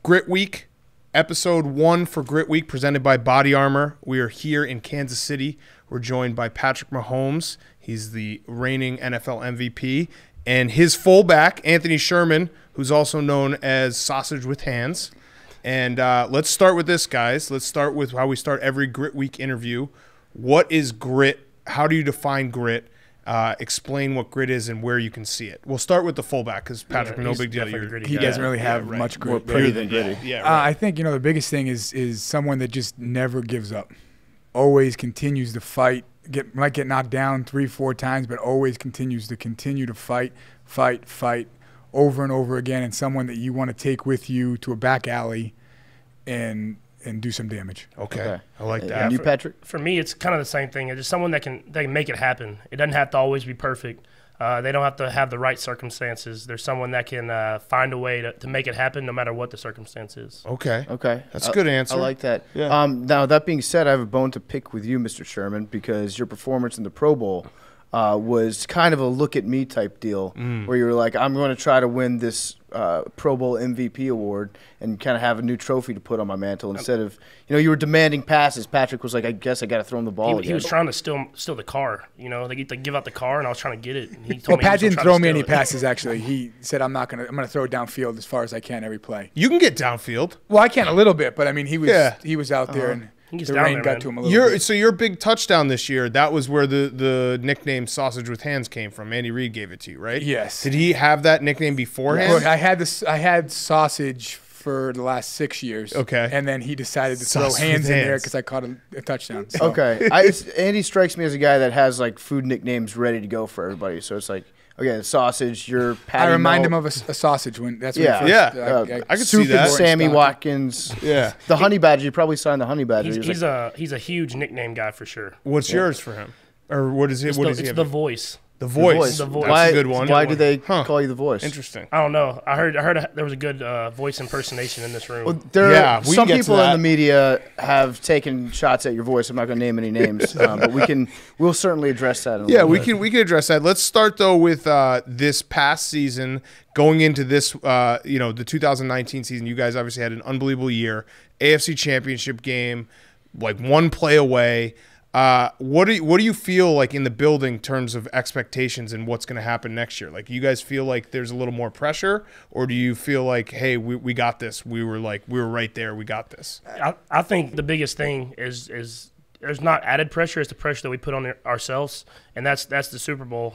Grit Week, episode 1 for Grit Week, presented by Body Armor. We are here in Kansas City. We're joined by Patrick Mahomes. He's the reigning NFL MVP. And his fullback, Anthony Sherman, who's also known as Sausage with Hands. And let's start with this, guys. Let's start with how we start every Grit Week interview. What is grit? How do you define grit? Explain what grit is and where you can see it. We'll start with the fullback because Patrick, no big deal. He doesn't really have much grit. More pretty than gritty. Yeah, right. I think the biggest thing is someone that just never gives up, always continues to fight. Might get knocked down 3-4 times, but always continues to fight over and over again, and someone that you want to take with you to a back alley and do some damage. Okay. I like that. And you, Patrick? For me, it's kind of the same thing. It's just someone that can make it happen. It doesn't have to always be perfect. They don't have to have the right circumstances. There's someone that can find a way to make it happen no matter what the circumstance is. Okay. That's a good good answer. I like that. Yeah. Now, that being said, I have a bone to pick with you, Mr. Sherman, because your performance in the Pro Bowl was kind of a look-at-me type deal where you were like, I'm going to try to win this Pro Bowl MVP award and kind of have a new trophy to put on my mantle instead of, you were demanding passes. Patrick was like, I guess I got to throw him the ball. He was trying to steal the car. They give out the car, and I was trying to get it. And he told Well, me Pat he was didn't trying throw to me steal any it. passes, actually. He said, I'm going to throw it downfield as far as I can every play. You can get downfield. Well, I can a little bit, but, he was out there, and He gets the down rain there, got man. to him a little bit. So your big touchdown this year, that was where the nickname Sausage with Hands came from. Andy Reid gave it to you, right? Yes. Did he have that nickname beforehand? Well, I had sausage for the last 6 years. Okay. And then he decided to Sausage throw hands with in there hands. because I caught a touchdown. So. Okay. Andy strikes me as a guy that has, like, food nicknames ready to go for everybody. So it's like, okay, sausage, your patty I remind melt. him of a sausage when that's Yeah. when Yeah. I could see Soup that. and Sammy Watkins. Yeah. The Honey Badger. You probably signed the Honey Badger. He's a huge nickname guy for sure. What's yours for him? Or what is it? It's What the, is he it's have? the voice. The voice. The voice. That's a good one. Why do they Huh. call you the voice? Interesting. I don't know. I heard there was a good voice impersonation in this room. Well, Yeah, we some can get to people in that. the media have taken shots at your voice. I'm not going to name any names, but we'll certainly address that. In a Yeah, little we bit. can address that. Let's start though with this past season, going into this the 2019 season. You guys obviously had an unbelievable year, AFC Championship game, like one play away. What do you feel like in the building in terms of expectations and what's going to happen next year? Like, you guys feel like there's a little more pressure, or do you feel like, hey, we got this? We were right there. We got this. I think the biggest thing is there's not added pressure. It's the pressure that we put on ourselves, and that's the Super Bowl.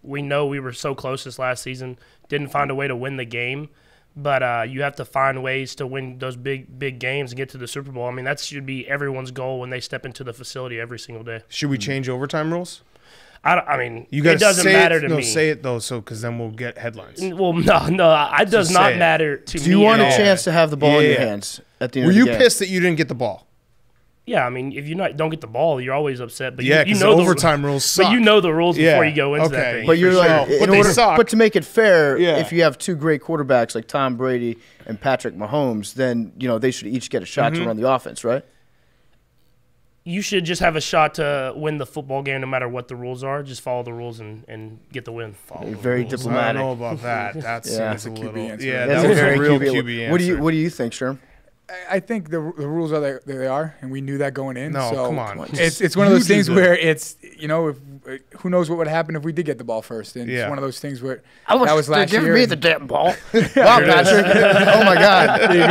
We know we were so close this last season, didn't find a way to win the game, but you have to find ways to win those big games and get to the Super Bowl. I mean, that should be everyone's goal when they step into the facility every single day. Should we change overtime rules? I mean, You guys it doesn't matter to me. Say it though, so because then we'll get headlines. Well, no, it does say not it. matter to me. Do you want at a all. chance to have the ball in your Yeah. hands at the end Were of the you game? pissed that you didn't get the ball? Yeah, I mean, if you don't get the ball, you're always upset. But Yeah, you because know the overtime rules suck. But you know the rules Yeah, before you go into okay. that thing. But you're for like, sure. But they suck. but to make it fair, Yeah. if you have two great quarterbacks like Tom Brady and Patrick Mahomes, then they should each get a shot to run the offense, right? You should just have a shot to win the football game no matter what the rules are. Just follow the rules and get the win. You're very I don't diplomatic. know about that. That Yeah. seems a That's a QB little. answer. Yeah, That's that was very a real QB. QB answer. What do you think, Sherm? I think the rules are that they are, and we knew that going in. No, so come on. It's one of You those things did that. where it's if who knows what would happen if we did get the ball first. And Yeah. it's one of those things where that was last Give year. me and- the damn ball. Wow, Patrick. Oh, my God. There you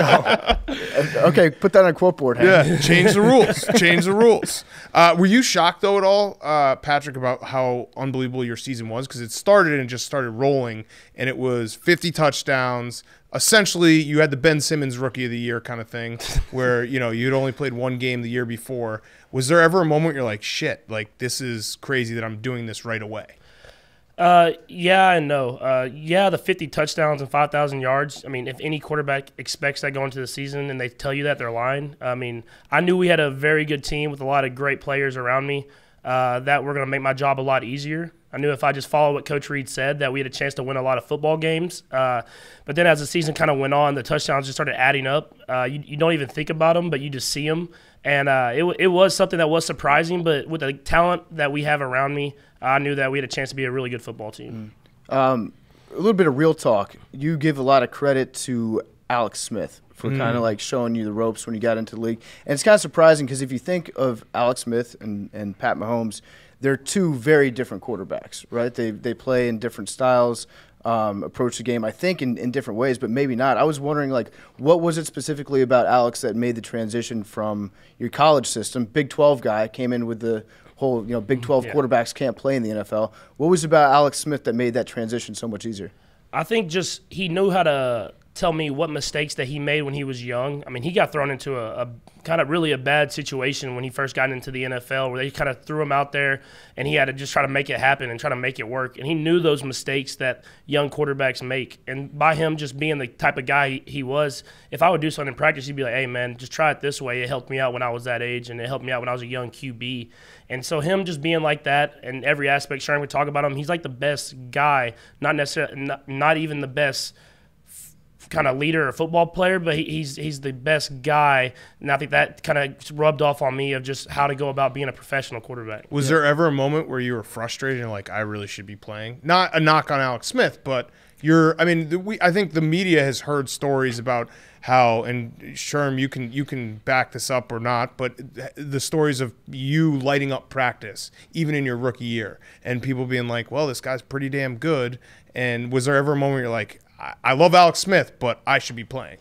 go. Okay, put that on a quote board. Hank. Yeah, change the rules. Change the rules. Were you shocked, though, at all, Patrick, about how unbelievable your season was? Because it started and just started rolling, and it was 50 touchdowns. Essentially, you had the Ben Simmons Rookie of the Year kind of thing where, you'd only played one game the year before. Was there ever a moment you're like, shit, like, this is crazy that I'm doing this right away? Yeah and no. Yeah, the 50 touchdowns and 5,000 yards. I mean, if any quarterback expects that going into the season and they tell you that, they're lying. I mean, I knew we had a very good team with a lot of great players around me that were going to make my job a lot easier. I knew if I just followed what Coach Reid said that we had a chance to win a lot of football games. But then as the season kind of went on, the touchdowns just started adding up. You don't even think about them, but you just see them. And it was something that was surprising, but with the talent that we have around me, I knew that we had a chance to be a really good football team. A little bit of real talk. You give a lot of credit to Alex Smith for kind of like showing you the ropes when you got into the league. And it's kind of surprising because if you think of Alex Smith and Pat Mahomes, they're two very different quarterbacks, right? They play in different styles, approach the game, I think, in different ways, but maybe not. I was wondering, like, what was it specifically about Alex that made the transition from your college system, Big 12 guy, came in with the whole, Big 12 quarterbacks can't play in the NFL. What was it about Alex Smith that made that transition so much easier? I think just he knew how to tell me what mistakes that he made when he was young. I mean, he got thrown into a kind of really a bad situation when he first got into the NFL where they kind of threw him out there and he had to just try to make it happen and try to make it work. And he knew those mistakes that young quarterbacks make. And by him just being the type of guy he was, if I would do something in practice, he'd be like, hey, man, just try it this way. It helped me out when I was that age, and it helped me out when I was a young QB. And so him just being like that in every aspect, Sherman would talk about him, he's like the best guy, not necessarily, not even the best kind of leader or football player, but he's the best guy, and I think that kind of rubbed off on me of just how to go about being a professional quarterback. Was there ever a moment where you were frustrated and like, I really should be playing? Not a knock on Alex Smith, but I think the media has heard stories about how, and Sherm, you can back this up or not, but the stories of you lighting up practice, even in your rookie year, and people being like, well, this guy's pretty damn good. And was there ever a moment where you're like, I love Alex Smith, but I should be playing?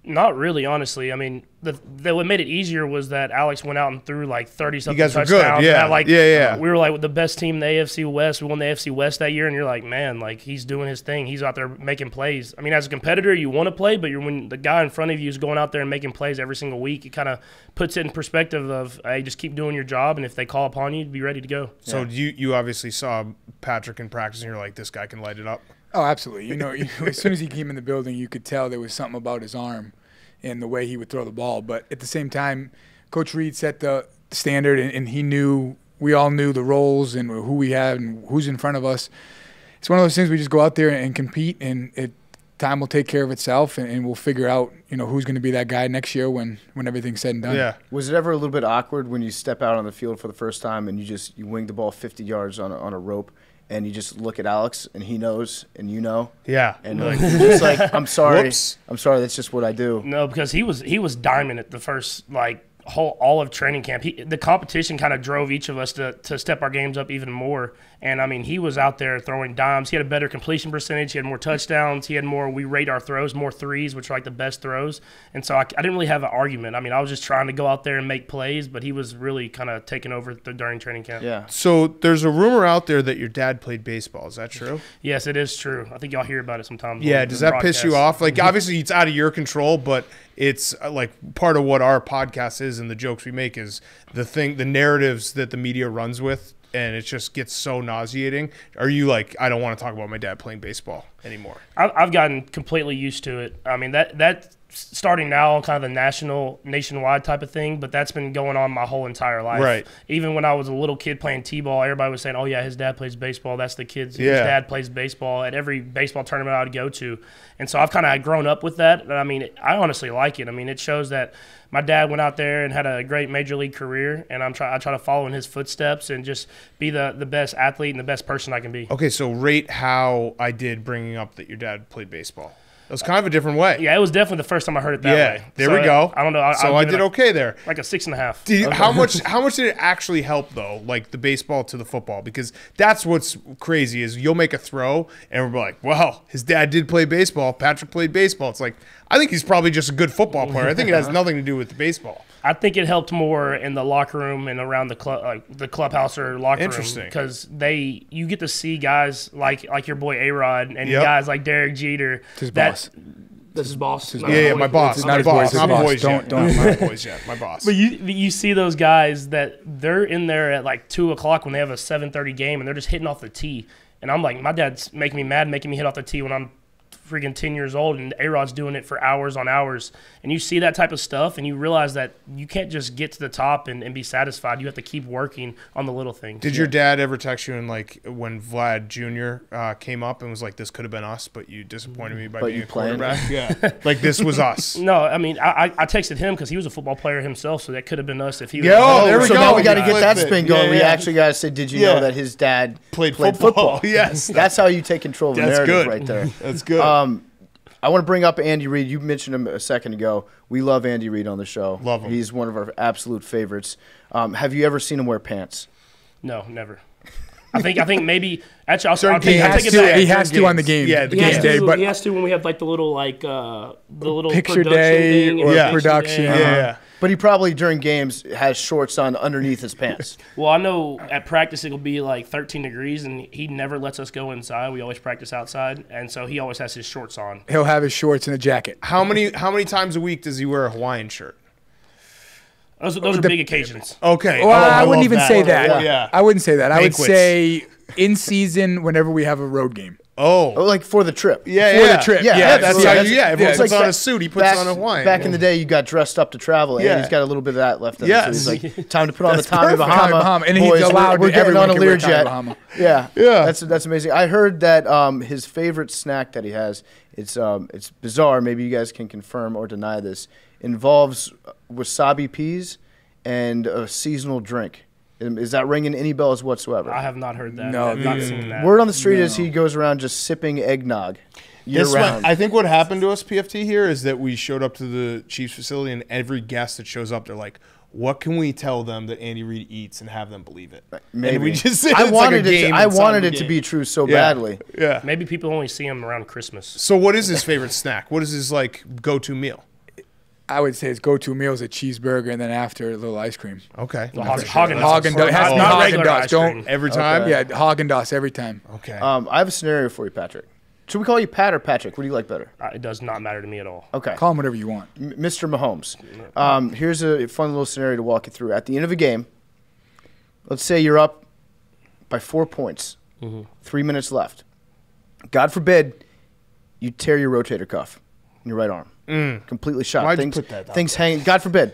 Not really, honestly. I mean, what made it easier was that Alex went out and threw like 30-something touchdowns. You guys were good, yeah. We were like the best team in the AFC West. We won the AFC West that year, and you're like, man, like he's doing his thing. He's out there making plays. I mean, as a competitor, you want to play, but when the guy in front of you is going out there and making plays every single week, it kind of puts it in perspective of, hey, just keep doing your job, and if they call upon you, be ready to go. So you obviously saw Patrick in practice, and you're like, this guy can light it up. Oh, absolutely. As soon as he came in the building, you could tell there was something about his arm and the way he would throw the ball. But at the same time, Coach Reid set the standard, and we all knew the roles and who we had and who's in front of us. It's one of those things we just go out there and compete, and time will take care of itself, and we'll figure out, who's going to be that guy next year when everything's said and done. Yeah. Was it ever a little bit awkward when you step out on the field for the first time and you wing the ball 50 yards on a rope? And you just look at Alex, and he knows, and you know. Yeah. And you're just like, I'm sorry. Whoops. I'm sorry. That's just what I do. No, because he was diamond at the first all of training camp. The competition kind of drove each of us to step our games up even more. And, I mean, he was out there throwing dimes. He had a better completion percentage. He had more touchdowns. He had more – we rate our throws, more threes, which are like the best throws. And so I didn't really have an argument. I mean, I was just trying to go out there and make plays, but he was really kind of taking over during training camp. Yeah. So there's a rumor out there that your dad played baseball. Is that true? Yes, it is true. I think y'all hear about it sometimes. Yeah. Does that piss you off? Like, obviously, it's out of your control, but it's like part of what our podcast is and the jokes we make is the narratives that the media runs with. And it just gets so nauseating. Are you like, I don't want to talk about my dad playing baseball anymore? I've gotten completely used to it. I mean, that starting now on kind of the nationwide type of thing, but that's been going on my whole entire life. Right. Even when I was a little kid playing t-ball, everybody was saying, oh, yeah, his dad plays baseball. That's the kid's his dad plays baseball at every baseball tournament I would go to. And so I've kind of grown up with that. And I mean, I honestly like it. I mean, it shows that my dad went out there and had a great major league career, and I try to follow in his footsteps and just be the best athlete and the best person I can be. Okay, so rate how I did bringing up that your dad played baseball. It was kind of a different way. Yeah, it was definitely the first time I heard it that way. There we go. I don't know. I did okay there. Like a 6.5. How much did it actually help though? Like the baseball to the football, because that's what's crazy is you'll make a throw and we're like, well, his dad did play baseball. Patrick played baseball. It's like I think he's probably just a good football player. I think it has nothing to do with the baseball. I think it helped more in the locker room and around the clubhouse or locker room. Interesting. Because you get to see guys like your boy A-Rod and guys like Derek Jeter. His boss. That's his boss. Yeah, my boss. Not My boys boys. Don't my boys yet. My boss. But you see those guys that they're in there at like 2 o'clock when they have a 7:30 game and they're just hitting off the tee. And I'm like, my dad's making me mad, making me hit off the tee when I'm freaking 10 years old, and A-Rod's doing it for hours on hours. And you see that type of stuff, and you realize that you can't just get to the top and be satisfied. You have to keep working on the little things. Did your dad ever text you and like when Vlad Jr. Came up and was like, this could have been us, but you disappointed me by being a quarterback? Yeah. Like this was us. No, I mean, I texted him because he was a football player himself, so that could have been us if he was. There we so go. now we got to get that spin going. Yeah, We actually got to say, did you know that his dad played football? Yes. That's how you take control of the narrative right there. That's good. I want to bring up Andy Reid. You mentioned him a second ago. We love Andy Reid on the show. Love him. He's one of our absolute favorites. Have you ever seen him wear pants? No, never. I think maybe actually I'll He take it back. has to on the game. Yeah, the He has game day, to, but he has to when we have like the little picture production day thing or and production. day. Yeah. But he probably during games has shorts on underneath his pants. Well, I know at practice it'll be like 13 degrees, and he never lets us go inside. We always practice outside, and so he always has his shorts on. He'll have his shorts and a jacket. How many times a week does he wear a Hawaiian shirt? Those are big occasions. Okay. Well, I wouldn't love even say that. Yeah. I wouldn't say that. I would Banquets. say in season whenever we have a road game. Oh, Oh. like for the trip. Yeah, For yeah. the trip. Yeah, Yeah, that's absolutely. how you, yeah, everyone It's puts like on a suit, he puts back, on a Hawaiian. Back in the day, you got dressed up to travel, and Yeah. he's got a little bit of that left in Yes. him. So he's like, time to put on the That's Tommy perfect. Bahama. Tommy Bahama. And Boys, he's allowed we're getting everyone on a can wear Learjet. Tommy Bahama. Yeah, Yeah. that's amazing. I heard that his favorite snack that he has, it's bizarre. Maybe you guys can confirm or deny this. Involves wasabi peas and a seasonal drink. Is that ringing any bells whatsoever? I have not heard that. No, I have not seen that. Word on the street is he goes around just sipping eggnog year This round. I think what happened to us, PFT, here is that we showed up to the Chiefs facility, and every guest that shows up, they're like, what can we tell them that Andy Reid eats and have them believe it? Maybe. And we just I it's wanted like a it. game I inside wanted the it to game. be true so Yeah. badly. Yeah. Maybe people only see him around Christmas. So what is his favorite snack? What is his like go-to meal? I would say his go-to meal is a cheeseburger, and then after a little ice cream. Okay. The Not for Haagen-Dazs. sure. Haagen-Dazs. It has to be Not regular Haagen-Dazs. ice Don't. cream. Every time? Yeah, Haagen-Dazs every time. Okay. I have a scenario for you, Patrick. Should we call you Pat or Patrick? What do you like better? It does not matter to me at all. Okay. Call him whatever you want. Mr. Mahomes. Here's a fun little scenario to walk you through. At the end of a game, let's say you're up by 4 points, 3 minutes left. God forbid you tear your rotator cuff in your right arm. Completely shot. Why'd you put that out Things there? hanging. God forbid.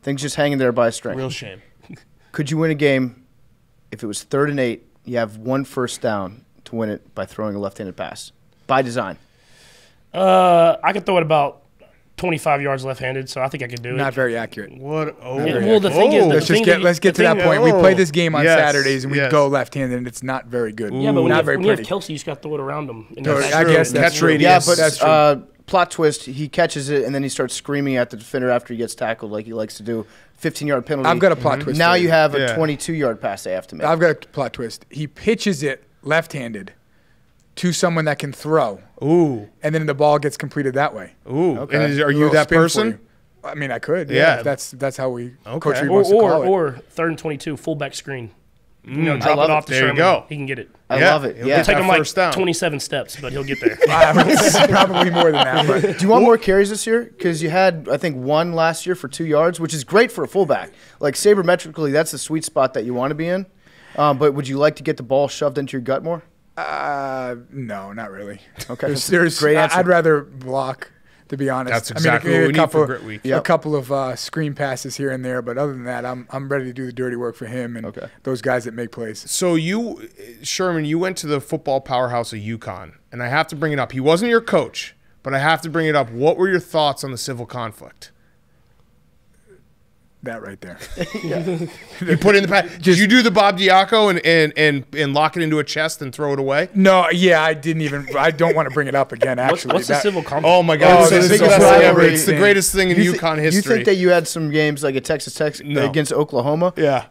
Things just hanging there by a string. Real shame. Could you win a game if it was 3rd and 8? You have one first down to win it by throwing a left-handed pass by design. I could throw it about 25 yards left-handed, so I think I could do it. Not very accurate. What? Oh. Well, the thing is, Let's get to that point. We play this game on Yes, Saturdays, and we yes. go left-handed, and it's not very good. yeah, but when not very you have pretty. Kelsey, you just got to throw it around him. And No, that's I true. guess that's Catch true. radius. Yeah, That's true. but plot twist, he catches it, and then he starts screaming at the defender after he gets tackled like he likes to do. 15-yard penalty. I've got a plot twist Now for you you. have a Yeah. 22-yard pass they have to make. I've got a plot twist. He pitches it left-handed to someone that can throw, Ooh. and then the ball gets completed that way. Ooh. Okay. And are A you little that spin for person? you. I mean, I could. Yeah. Yeah, that's how we Okay. Coach Reid wants to call it. Or 3rd and 22, fullback screen. Drop love it off it. to There you Sherman. go. He can get it. I Yeah, love it. he'll Yeah. get Take that him like first down. 27 steps, but he'll get there. Probably more than that. But Do you want more carries this year? Because you had, I think, 1 last year for 2 yards, which is great for a fullback. Like, sabermetrically, that's the sweet spot that you want to be in. But would you like to get the ball shoved into your gut more? no, not really. Okay. There's Great answer. I'd rather block, to be honest. That's exactly what we need for Grit Week. Yep. A couple of screen passes here and there, but other than that, I'm ready to do the dirty work for him and Okay. those guys that make plays. So you, Sherman, you went to the football powerhouse of UConn, and I have to bring it up. He wasn't your coach, but I have to bring it up. What were your thoughts on the civil conflict? That right there. You put in the pass. Did you do the Bob Diaco and lock it into a chest and throw it away? No, yeah, I didn't even. I don't want to bring it up again. Actually, What's the That- civil conflict? Oh my God! Oh, It's this the is biggest a thing ever. rivalry It's the thing. greatest thing in UConn history. You think that you had some games like a Texas Tech No. against Oklahoma? Yeah.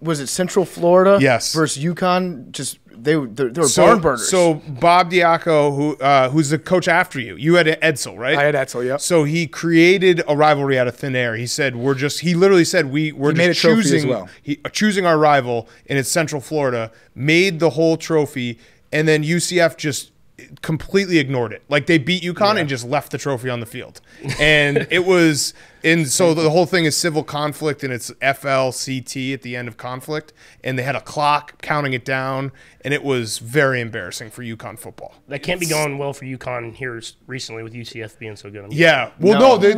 Was it Central Florida? Yes. Versus UConn? Just they were barn burners. So Bob Diaco, who's the coach after you, you had Edsel, right? I had Edsel, yep. So he created a rivalry out of thin air. He said, he literally said, we're He just made a trophy as choosing, well. choosing our rival, and it's Central Florida, made the whole trophy, and then UCF just completely ignored it. Like they beat UConn and just left the trophy on the field. And it was, and so the whole thing is civil conflict, and it's FLCT at the end of conflict, and they had a clock counting it down, and it was very embarrassing for UConn football. That can't be going well for UConn here recently with UCF being so good. Yeah. Well, No. That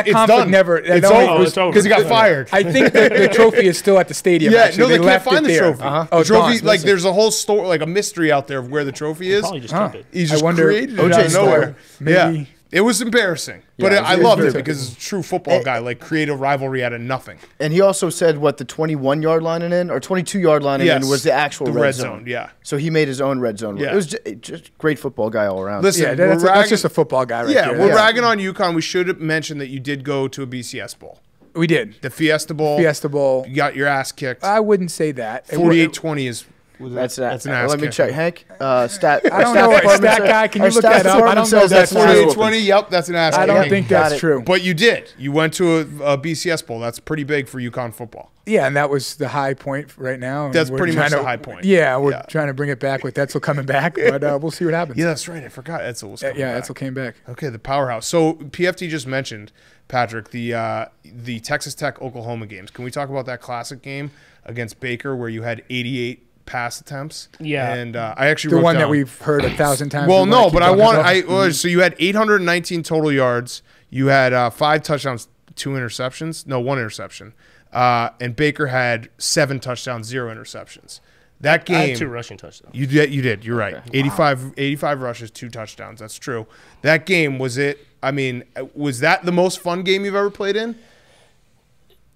it's conflict done. never. It's only over. it's over. Because he got fired. I think the trophy is still at the stadium. Yeah, actually. no, they can't left find it the there. trophy. Oh, The it's trophy, gone. like, there's a whole story, like a mystery out there of where the trophy is. Probably just keep it. He just I wonder- created it OJ out of nowhere. Square. Maybe. Yeah. It was embarrassing, but Yeah, I it's loved it very- because it's a true football guy. Like, create a rivalry out of nothing. And he also said what the 21-yard line and in or 22-yard line and Yes, in was the actual the red zone. Yeah. So he made his own red zone. Yeah. It was just great football guy all around. Listen, Yeah, we're that's just a football guy right there. we're Yeah. ragging on UConn. We should have mentioned that you did go to a BCS Bowl. We did. The Fiesta Bowl. Fiesta Bowl. You got your ass kicked. I wouldn't say that. 48-20 is That's an ass Let me kick. check. Hank, stat. I don't know. Stat guy, can you look that up? I don't know if that's true. 48-20. Yep, that's an ass I kick. don't think Got that's it. true. But you did. You went to a BCS Bowl. That's pretty big for UConn football. Yeah, and that was the high point right now. and That's we're pretty much trying the high point. Yeah, we're Yeah. trying to bring it back with Etzel coming back, but we'll see what happens. Yeah, that's right. I forgot Etzel was coming Yeah, back. Etzel came back. Okay, the powerhouse. So PFT just mentioned, Patrick, the Texas Tech Oklahoma games. Can we talk about that classic game against Baker where you had 88 pass attempts? Yeah. And I actually The wrote one down, that we've heard 1,000 times. Well, we wanna no, keep but I talking want. about. So you had 819 total yards. You had 5 touchdowns, 2 interceptions. No, 1 interception. And Baker had 7 touchdowns, 0 interceptions. That game, I had 2 rushing touchdowns. You did. You did. You're right. 85 rushes, 2 touchdowns. That's true. That game was it. I mean, was that the most fun game you've ever played in?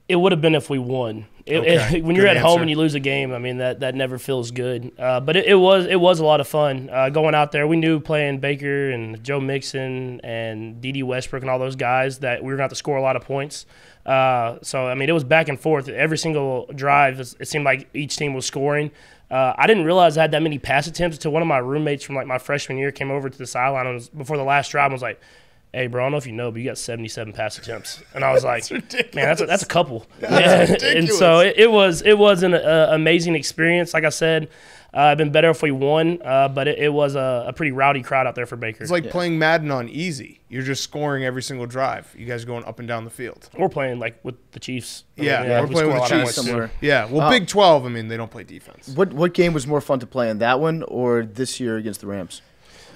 It would have been if we won. Okay, When you're good at home answer. and you lose a game, I mean that never feels good. But it was a lot of fun going out there. We knew playing Baker and Joe Mixon and D.D. Westbrook and all those guys that we were going to have to score a lot of points. So I mean it was back and forth every single drive. It seemed like each team was scoring. I didn't realize I had that many pass attempts until one of my roommates from like my freshman year came over to the sideline and before the last drive and was like, "Hey, bro, I don't know if you know, but you got 77 pass attempts." And I was like, "Man, that's a couple." And so it was an amazing experience. Like I said, it'd been better if we won, but it was a pretty rowdy crowd out there for Baker. It's like playing Madden on easy. You're just scoring every single drive. You guys are going up and down the field. We're playing like with the Chiefs. Yeah, we're we playing score with a the lot of Chiefs. points, too. Similar. Yeah, well, Big 12, I mean, they don't play defense. What game was more fun to play in, that one or this year against the Rams?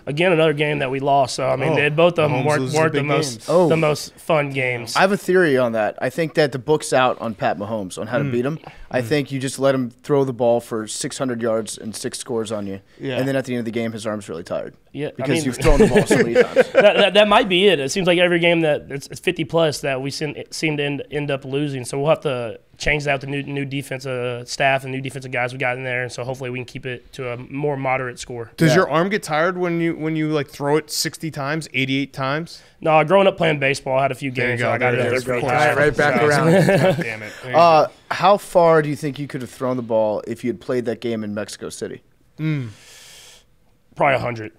Again, another game that we lost. So I mean, both of them Mahomes loses the weren't the big most games. Oh. the most fun games. I have a theory on that. I think that the book's out on Pat Mahomes on how to beat him. I think you just let him throw the ball for 600 yards and 6 scores on you. Yeah. And then at the end of the game, his arm's really tired. Yeah, Because I mean, you've thrown the ball so many times. that might be it. It seems like every game that it's 50 plus that we seem to end up losing. So we'll have to change that with the new defensive staff and new defensive guys we got in there. And so hopefully we can keep it to a more moderate score. Does Yeah. your arm get tired when you like throw it 60 times, 88 times? No, growing up playing baseball, I had a few There you games. go. Where I got There it it there is. pretty Of course. high. Right back So- around. God damn it. There you go. How far do you think you could have thrown the ball if you had played that game in Mexico City? Probably 100.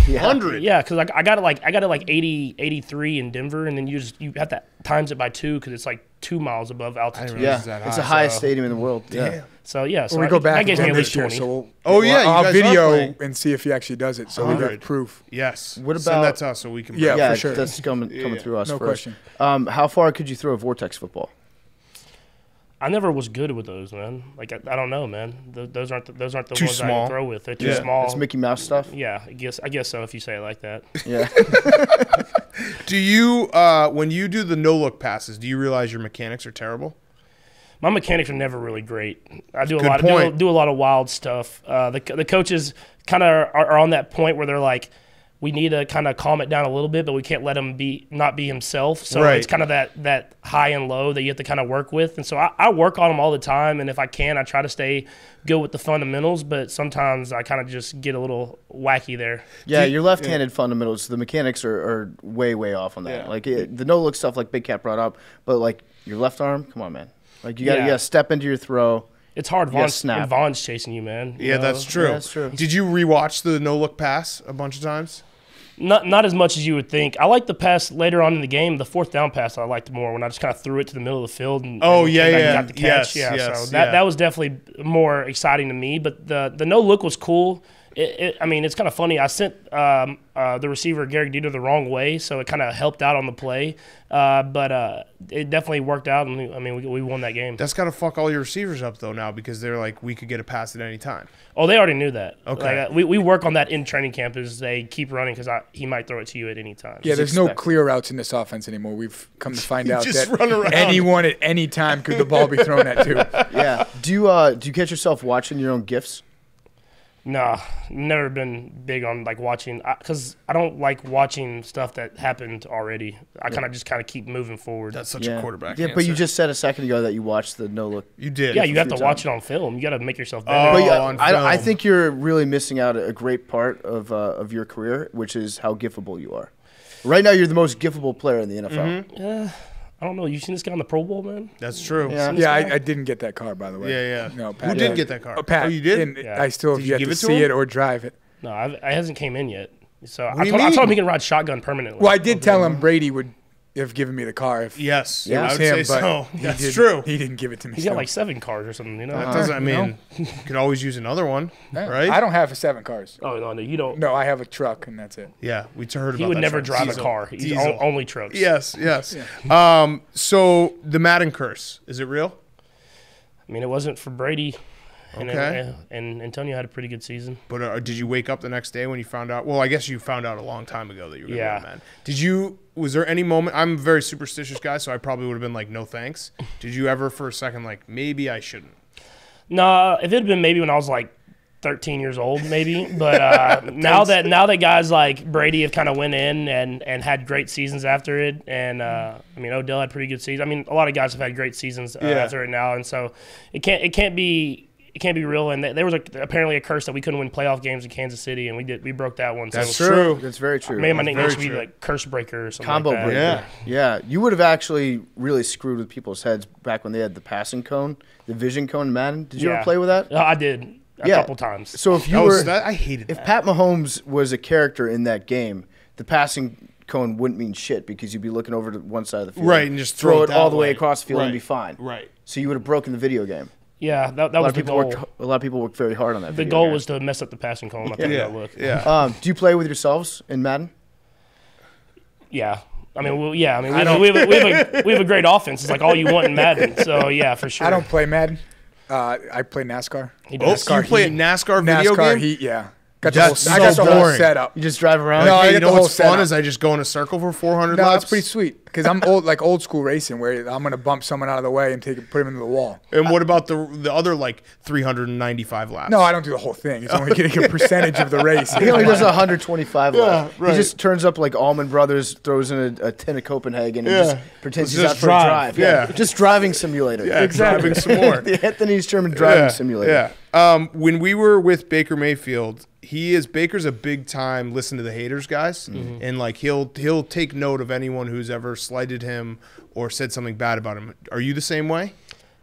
Yeah. 100. Yeah, because I got it like 80, 83 in Denver, and then you have to times it by 2 because it's like 2 miles above altitude. Yeah, Is that it's high? the highest So- stadium in the world. Yeah. Damn. So yeah, so Well, we go back that gives me again at least this year, 20. so we'll, Oh, yeah, you I'll guys are video playing. and see if he actually does it. So we 100. got proof. Yes. What Send about- that to us so we can. Yeah, Yeah, for sure. that's coming through us No first. question. How far could you throw a Vortex football? I never was good with those, man. Like I don't know, man. Those aren't the Too ones I small. can throw with. They're too Yeah. small. It's Mickey Mouse stuff. Yeah, I guess so if you say it like that. Yeah. Do you when you do the no look passes, do you realize your mechanics are terrible? My mechanics are never really great. I do a Good lot point. do a lot of wild stuff. The coaches kind of are on that point where they're like, we need to kind of calm it down a little bit, but we can't let him not be himself. So Right. it's kind of that high and low that you have to kind of work with. And so I work on them all the time, and if I can, I try to stay good with the fundamentals. But sometimes I kind of just get a little wacky there. Yeah, your left-handed fundamentals, the mechanics are way, way off on that. Yeah. Like the no-look stuff like Big Cat brought up, but like your left arm, come on, man. Like you gotta step into your throw. It's hard. gotta snap. Vaughn's chasing you, man. You Yeah, know? that's true. Yeah, that's true. Did you rewatch the no look pass a bunch of times? Not as much as you would think. I like the pass later on in the game. The 4th down pass I liked more when I just kind of threw it to the middle of the field and Oh, and yeah, came back and yeah. got the catch. Yes, So yeah. that was definitely more exciting to me. But the no look was cool. I mean, it's kind of funny. I sent the receiver Garrett Dieter the wrong way, so it kind of helped out on the play. But it definitely worked out, and we won that game. That's got to fuck all your receivers up though now because they're like we could get a pass at any time. Oh, they already knew that. Okay. Like, we work on that in training camp as they keep running because he might throw it to you at any time. Yeah, there's no expect. clear routes in this offense anymore. We've come to find out Just that run around. anyone at any time could the ball be thrown at too. Yeah. Do you catch yourself watching your own gifs? Nah, never been big on like watching because I don't like watching stuff that happened already. I kind of keep moving forward. That's such a quarterback. Yeah, answer. but you just said a second ago that you watched the no look. You did. Yeah, you have to few watch it on film. You got to make yourself better. But yeah, on I film. think you're really missing out a great part of your career, which is how giftable you are. Right now, you're the most giftable player in the NFL. I don't know. You seen this guy in the Pro Bowl, man? That's true. Yeah. Yeah, I didn't get that car, by the way. Yeah. No, Who Pat did get that car? Oh, Pat. Oh, you did? And Yeah. I still have Did you yet give to it to see him? it or drive it. No, I hasn't came in yet. So What I do you told him mean? he can ride shotgun permanently. Well, I did tell him Brady would have given me the car if Yes. Yeah, I it would was him, say but so. he That's didn't- true. He didn't give it to me. He's so. got like 7 cars or something, you know? That doesn't. I you know? mean, you could always use another one, Yeah. right? I don't have 7 cars. Oh, no, you don't. No, I have a truck, and that's it. Yeah, we heard about He would that never truck. drive Diesel. a car. He's Diesel. only trucks. Yes. So the Madden curse, is it real? I mean, it wasn't for Brady. And, Okay. and Antonio had a pretty good season. But did you wake up the next day when you found out? Well, I guess you found out a long time ago that you were going to Yeah. be a man. Did you? Was there any moment? I'm a very superstitious guy, so I probably would have been like, no thanks. Did you ever for a second like, maybe I shouldn't? No, if it had been maybe when I was like 13 years old, maybe. But now that guys like Brady have kind of went in and had great seasons after it, and I mean Odell had pretty good seasons. I mean a lot of guys have had great seasons after it now, and so it can't be real. And there was apparently a curse that we couldn't win playoff games in Kansas City, and we broke that one. That's so true. That's very true. maybe my That's nickname very should be true. like Curse Breaker or something Combo like that. breaker. Yeah. Yeah. You would have actually really screwed with people's heads back when they had the passing cone, the vision cone in Madden. Did you ever play with that? I did a couple times. So if you were, I hated if that. Pat Mahomes was a character in that game, the passing cone wouldn't mean shit because you'd be looking over to one side of the field, Right, and just throw throw it it all that the way way. across the field and Right. be fine. Right. So you would have broken the video game. Yeah, that A lot was of the people goal. worked. A lot of people worked very hard on that. The video goal game. was to mess up the passing cone. I think that look. Yeah. Do you play with yourselves in Madden? Yeah. I mean, we have a great offense. It's like all you want in Madden. So yeah, for sure. I don't play Madden. I play NASCAR. He Oh, does. you play a NASCAR video NASCAR game? Heat, yeah. Got That's the whole, I got so the whole boring. setup. You just drive around. No, I Hey, get you the know whole what's fun setup. is I just go in a circle for 400 No, laps. it's pretty sweet because I'm old school racing where I'm gonna bump someone out of the way and put him into the wall. And what about the other like 395 laps? No, I don't do the whole thing. It's only getting a percentage of the race. He only does 125 laps. right. He just turns up like Allman Brothers, throws in a tin of Copenhagen, and just pretends he's Just out for a drive. drive. Yeah. Just driving simulator. Yeah, driving some more. The Anthony Sherman driving simulator. Yeah. When we were with Baker Mayfield, Baker's a big time listen to the haters guys, and like he'll take note of anyone who's ever slighted him or said something bad about him. Are you the same way?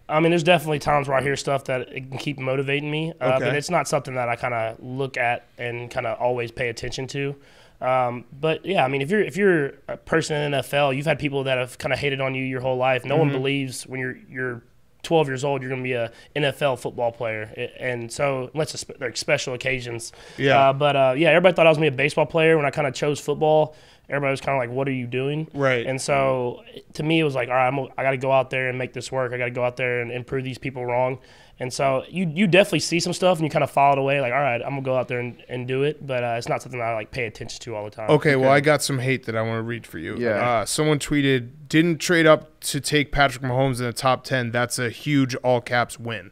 I mean, there's definitely times where I hear stuff that it can keep motivating me, but it's not something that I kind of look at and kind of always pay attention to. But yeah, I mean, if you're a person in the NFL, you've had people that have kind of hated on you your whole life. No one believes when you're 12 years old, you're going to be a NFL football player. And so, unless it's like special occasions. Yeah. But everybody thought I was going to be a baseball player. When I kind of chose football, everybody was kind of like, what are you doing? Right. And so, to me, it was like, all right, I got to go out there and make this work. I got to go out there and prove these people wrong. And so, you definitely see some stuff and you kind of file it away. Like, all right, I'm going to go out there and do it. But it's not something that I like pay attention to all the time. Okay, well, I got some hate that I want to read for you. Yeah. Someone tweeted, didn't trade up to take Patrick Mahomes in the top 10. That's a huge all caps win.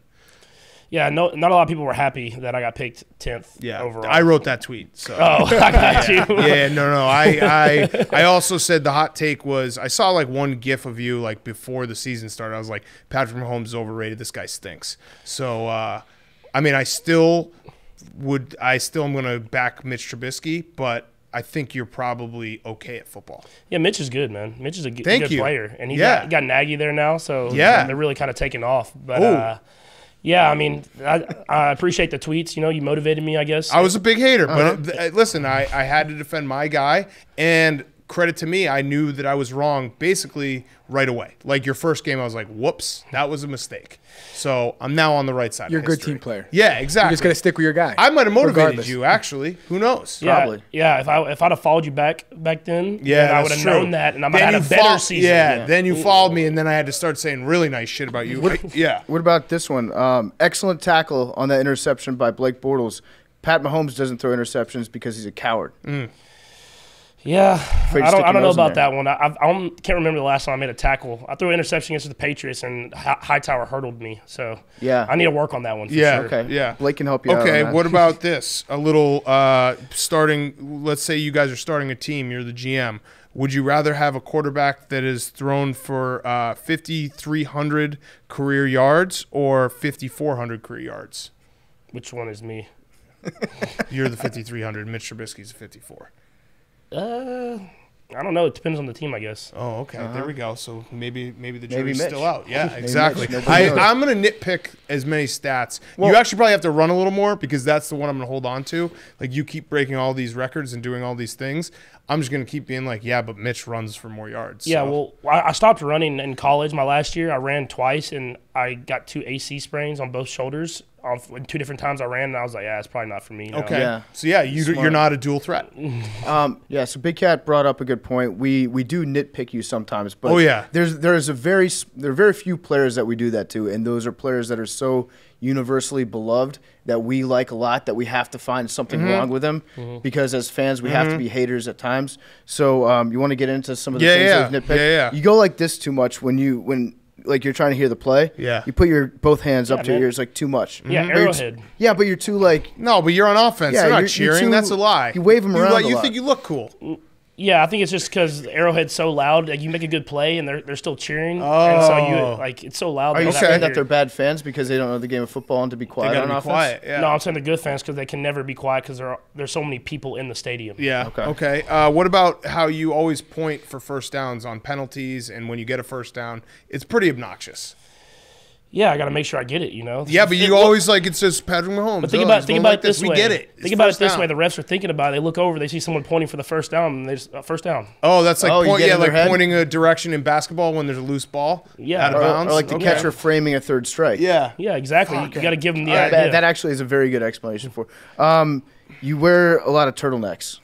Yeah, not a lot of people were happy that I got picked 10th overall. I wrote that tweet. So. Oh, I got you. Yeah, no. I also said the hot take was I saw like one GIF of you like before the season started. I was like, Patrick Mahomes is overrated. This guy stinks. So, I mean, I still am going to back Mitch Trubisky, but I think you're probably okay at football. Yeah, Mitch is good, man. Mitch is a good player, and he got Nagy there now, so they're really kind of taking off. But yeah, I mean, I appreciate the tweets. You know, you motivated me, I guess. I was a big hater, but listen, I had to defend my guy, and credit to me, I knew that I was wrong basically right away. Like your first game, I was like, whoops, that was a mistake. So I'm now on the right side. You're of a good history. team player. Yeah, exactly. You're just gonna stick with your guy. I might have motivated regardless. you, actually. Who knows? Probably. Yeah, if I'd have followed you back then, Yeah, then I would that's have true. known that, and I might have had a better season. Yeah, then you followed me, and then I had to start saying really nice shit about you. Yeah. What about this one? Excellent tackle on that interception by Blake Bortles. Pat Mahomes doesn't throw interceptions because he's a coward. Yeah, Afraid to I stick don't your know nose in about there. that one. I can't remember the last time I made a tackle. I threw an interception against the Patriots, and Hightower hurdled me. So Yeah. I need to work on that one for Yeah. sure. Okay. Yeah. Blake can help you out. Okay, on that. what about this? A little starting. Let's say you guys are starting a team. You're the GM. Would you rather have a quarterback that is thrown for 5,300 career yards or 5,400 career yards? Which one is me? You're the 5,300. Mitch Trubisky's a 54. I don't know. It depends on the team, I guess. Oh, okay. There we go. So maybe the jury's Maybe Mitch. still out. Yeah, Maybe exactly. Mitch. Nobody knows. I'm going to nitpick as many stats. You actually probably have to run a little more because that's the one I'm going to hold on to. Like, you keep breaking all these records and doing all these things. I'm just going to keep being like, yeah, but Mitch runs for more yards. Yeah, so. well, I stopped running in college. My last year, I ran twice, and I got 2 AC sprains on both shoulders. In 2 different times I ran, and I was like, yeah, it's probably not for me. You know? Okay. Yeah. So, yeah, you're not a dual threat. Yeah, so Big Cat brought up a good point. We do nitpick you sometimes, but Oh, yeah. there are very few players that we do that to, and those are players that are so universally beloved that we like a lot that we have to find something wrong with them because as fans we have to be haters at times. So you want to get into some of the things that we've nitpicked? Yeah. You go like this too much when like you're trying to hear the play. Yeah. You put your both hands up to your man. ears like too much. Yeah, But you're Arrowhead. Yeah, but you're too like No, but you're on offense. Yeah, They're not you're cheering. too- That's a lie. you wave 'em around a You lot. think you look cool. Yeah, I think it's just because Arrowhead's so loud. Like, you make a good play, and they're still cheering. And so it's so loud. Are you that saying that you're- they're bad fans because they don't know the game of football and to be They quiet got on to be offense? quiet. Yeah. No, I'm saying they're good fans because they can never be quiet because there's so many people in the stadium. Yeah. Okay. What about how you always point for first downs on penalties, and when you get a first down, it's pretty obnoxious. Yeah, I got to make sure I get it, you know? Yeah, but you always like it says Patrick Mahomes. But think Oh, about he's think going about like it this way. We get it. Think It's about it first this down. way. The refs are thinking about it. They look over, they see someone pointing for the first down, and they just first down. Oh, that's like Oh, you get in their like head? pointing a direction in basketball when there's a loose ball. Yeah. Out of Or, bounds. or like the Okay. catcher framing a third strike. Yeah. Yeah, exactly. You got to give them the That, idea. that actually is a very good explanation for. You wear a lot of turtlenecks,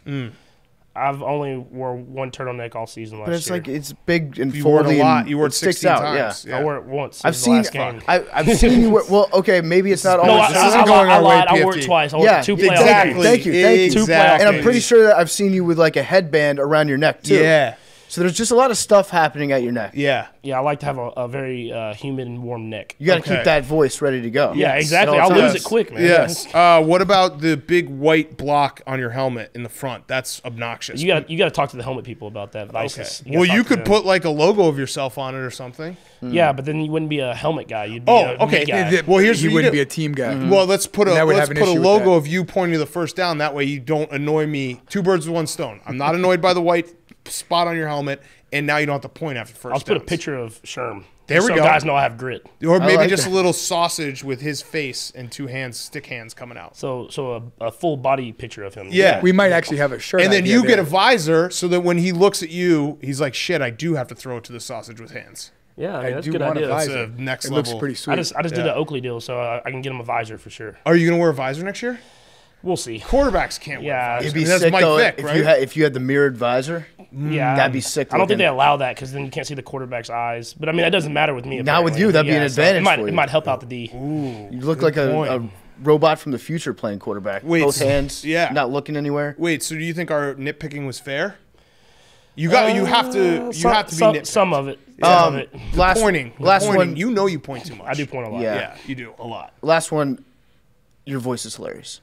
I've only wore one turtleneck all season last but it's year. like it's big and You wore it foldy. a lot. and You wore it it sticks 16 out. times. Yeah. I wore it once. I've It was the seen. last game. I've seen you wear. Well, okay, maybe it's not No, always. This isn't going I our way, lied. I wore it PFT. twice. I wore Yeah, it 2 playoff exactly. games. Thank you. Two playoff and I'm games. pretty sure that I've seen you with like a headband around your neck too. Yeah. So there's just a lot of stuff happening at your neck. Yeah. Yeah, I like to have a very humid and warm neck. You got to Okay. keep that voice ready to go. Yeah, exactly. At all I'll lose times. it quick, man. Yes. What about the big white block on your helmet in the front? That's obnoxious. You got to talk to the helmet people about that. Okay. ISIS. Well, gotta you talk to could them. put like a logo of yourself on it or something. Yeah, but then you wouldn't be a helmet guy. You'd be Oh, a okay. knee guy. Well, here's he what you wouldn't do. be a team guy. Well, let's put a And that would let's have put an a issue with logo that. of you pointing to the first down. That way you don't annoy me. 2 birds with 1 stone. I'm not annoyed by the white spot on your helmet, and now you don't have to point after first. I'll put a downs. picture of Sherm. There we so go. guys know I have grit. Or maybe like just that. a little sausage with his face and 2 hands, stick hands coming out. So a full body picture of him. Yeah. We might actually have a shirt. And then idea you there. get a visor so that when he looks at you, he's like, "Shit, I do have to throw it to the sausage with hands." Yeah, I I mean, that's a do good want a idea. visor. That's a next It level. looks pretty sweet. I just did Yeah. an Oakley deal, so I can get him a visor for sure. Are you going to wear a visor next year? We'll see. Quarterbacks can't wear Yeah. visors. It'd be That's sick Mike though Vick, if right? if you had the mirrored visor. Yeah, That'd be sick I don't think looking. they allow that because then you can't see the quarterback's eyes. But I mean, that doesn't matter with me. Not with apparently. you, that'd be an so advantage It might, for you. it might help out the D. You look Good like a point. robot from the future playing quarterback. Wait, Both so- hands, yeah. not looking anywhere. Wait, so do you think our nitpicking was fair? You have to be nitpicked. Some of it. Some of it. Last Pointing. last Pointing. one. You know you point too much. I do point a lot. Yeah. Yeah, you do a lot. Last one. Your voice is hilarious.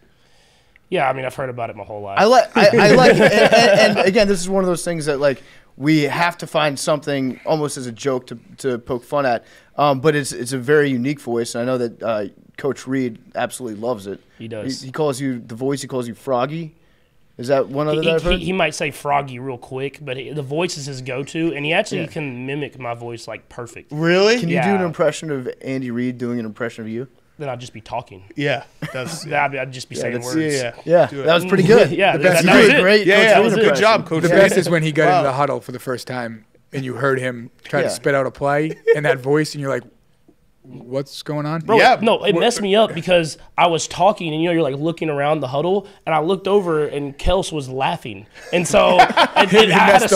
Yeah, I mean, I've heard about it my whole life. I like and again, this is one of those things that like we have to find something almost as a joke to poke fun at. But it's a very unique voice, and I know that Coach Reid absolutely loves it. He does. He calls you the voice. He calls you Froggy. Is that one other that I've heard? He might say Froggy real quick, but the voice is his go-to, and he actually can mimic my voice like perfect. Really? Can you do an Yeah. impression of Andy Reid doing an impression of you? Then I'd just be talking. Yeah. That's I'd just be saying that's- words. Yeah, Do it. that was pretty good. Yeah, the that- best. that You was did it. great. Yeah, Coach yeah. Reid Good impression. job, Coach. The Reid. best is when he got Wow. into the huddle for the first time and you heard him try Yeah. to spit out a play in that voice, and you're like, what's going on? Bro, Yeah. no, it messed me up because I was talking and, you're like looking around the huddle and I looked over and Kels was laughing. And so I had to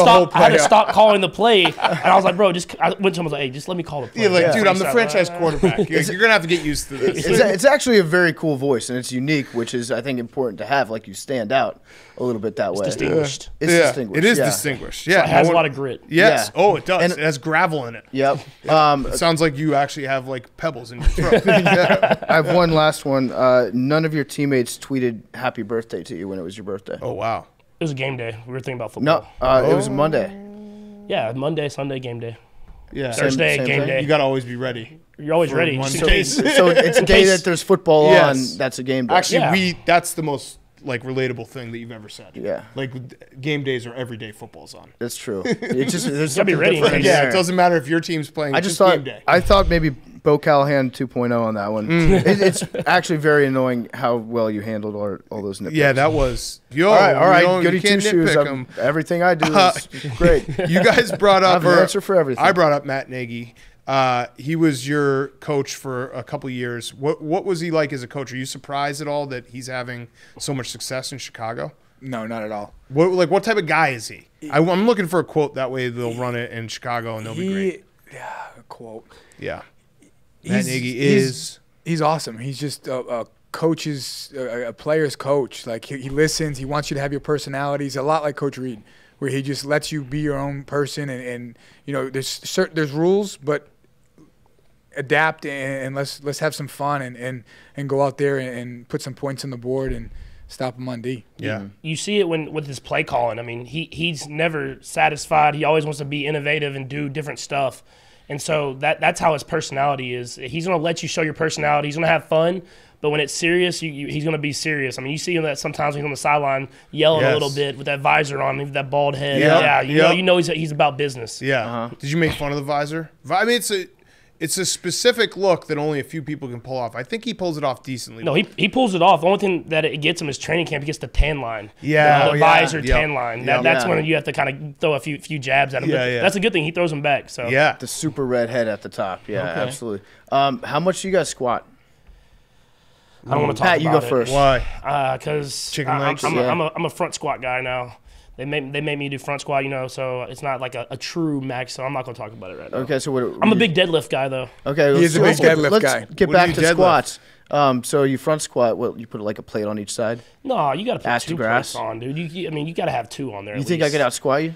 stop calling the play. And I was like, bro, I went to him and was like, hey, just let me call the play. Yeah, like, dude, I'm the franchise quarterback. You're going to have to get used to this. It's actually a very cool voice, and it's unique, which is, I think, important to have. Like, you stand out a little bit that way. Distinguished. It's distinguished. It is distingued. So it has a lot of grit. Yes. Yeah. Oh, it does. And- It has gravel in it. Yep. It sounds like you actually have like pebbles in your throat. I have one last one. None of your teammates tweeted happy birthday to you when it was your birthday. Oh, wow. It was a game day. We were thinking about football. No, it was Monday. Yeah, Monday, Sunday, game day. Yeah. Thursday, same game thing. day. You got to always be ready. You're always ready. one just in case. case. So it's a day case- that there's football Yes. on. That's a game day. Actually, Yeah. that's the most like relatable thing that you've ever said. Yeah. Like game days are every day football's on. That's true. It's just there's gotta be something ready in different case. Yeah, there. it doesn't matter if your team's playing. I it's just game thought day. I thought maybe Bo Callahan 2.0 on that one. It's actually very annoying how well you handled all those nitpicks. Yeah, that was. Yo, All right. You Goody two can't shoes. nitpick 'em. Everything I do is great. You guys brought I up. have an answer for everything. I brought up Matt Nagy. He was your coach for a couple years. What was he like as a coach? Are you surprised at all that he's having so much success in Chicago? No, not at all. What type of guy is he? I'm looking for a quote. That way they'll run it in Chicago and they'll be great. A quote. Yeah. Matt Nagy is. He's awesome. He's just a coach's, a player's coach. Like he listens. He wants you to have your personality. He's a lot like Coach Reid, where he just lets you be your own person. And there's rules, but adapt and let's have some fun and go out there and put some points on the board and stop him on D. Yeah. You see it with his play calling. I mean, he's never satisfied. He always wants to be innovative and do different stuff. And so that's how his personality is. He's going to let you show your personality. He's going to have fun. But when it's serious, he's going to be serious. I mean, you see him that sometimes he's on the sideline yelling a little bit with that visor on, with that bald head. Yeah. You know he's about business. Yeah. Did you make fun of the visor? I mean, it's a specific look that only a few people can pull off. I think he pulls it off decently. No, he pulls it off. The only thing that it gets him is training camp. He gets the tan line. Yeah. The visor tan line. Yep. That's when you have to kind of throw a few jabs at him. Yeah, But yeah. that's a good thing. He throws them back. So Yeah. The super red head at the top. Yeah, absolutely. How much do you guys squat? I don't want to talk Pat, you about go it. first. Why? Because Chicken legs? I'm a front squat guy now. They made me do front squat, so it's not like a true max. So I'm not gonna talk about it right now. Okay, so what? I'm a big deadlift guy though. Okay, He is a big deadlift guy. Let's get What do back you to deadlift? squats. So you front squat. What, you put like a plate on each side? No, you gotta put Ass to two grass? plates on, dude. You gotta have two on there. You at think I least. could out squat you?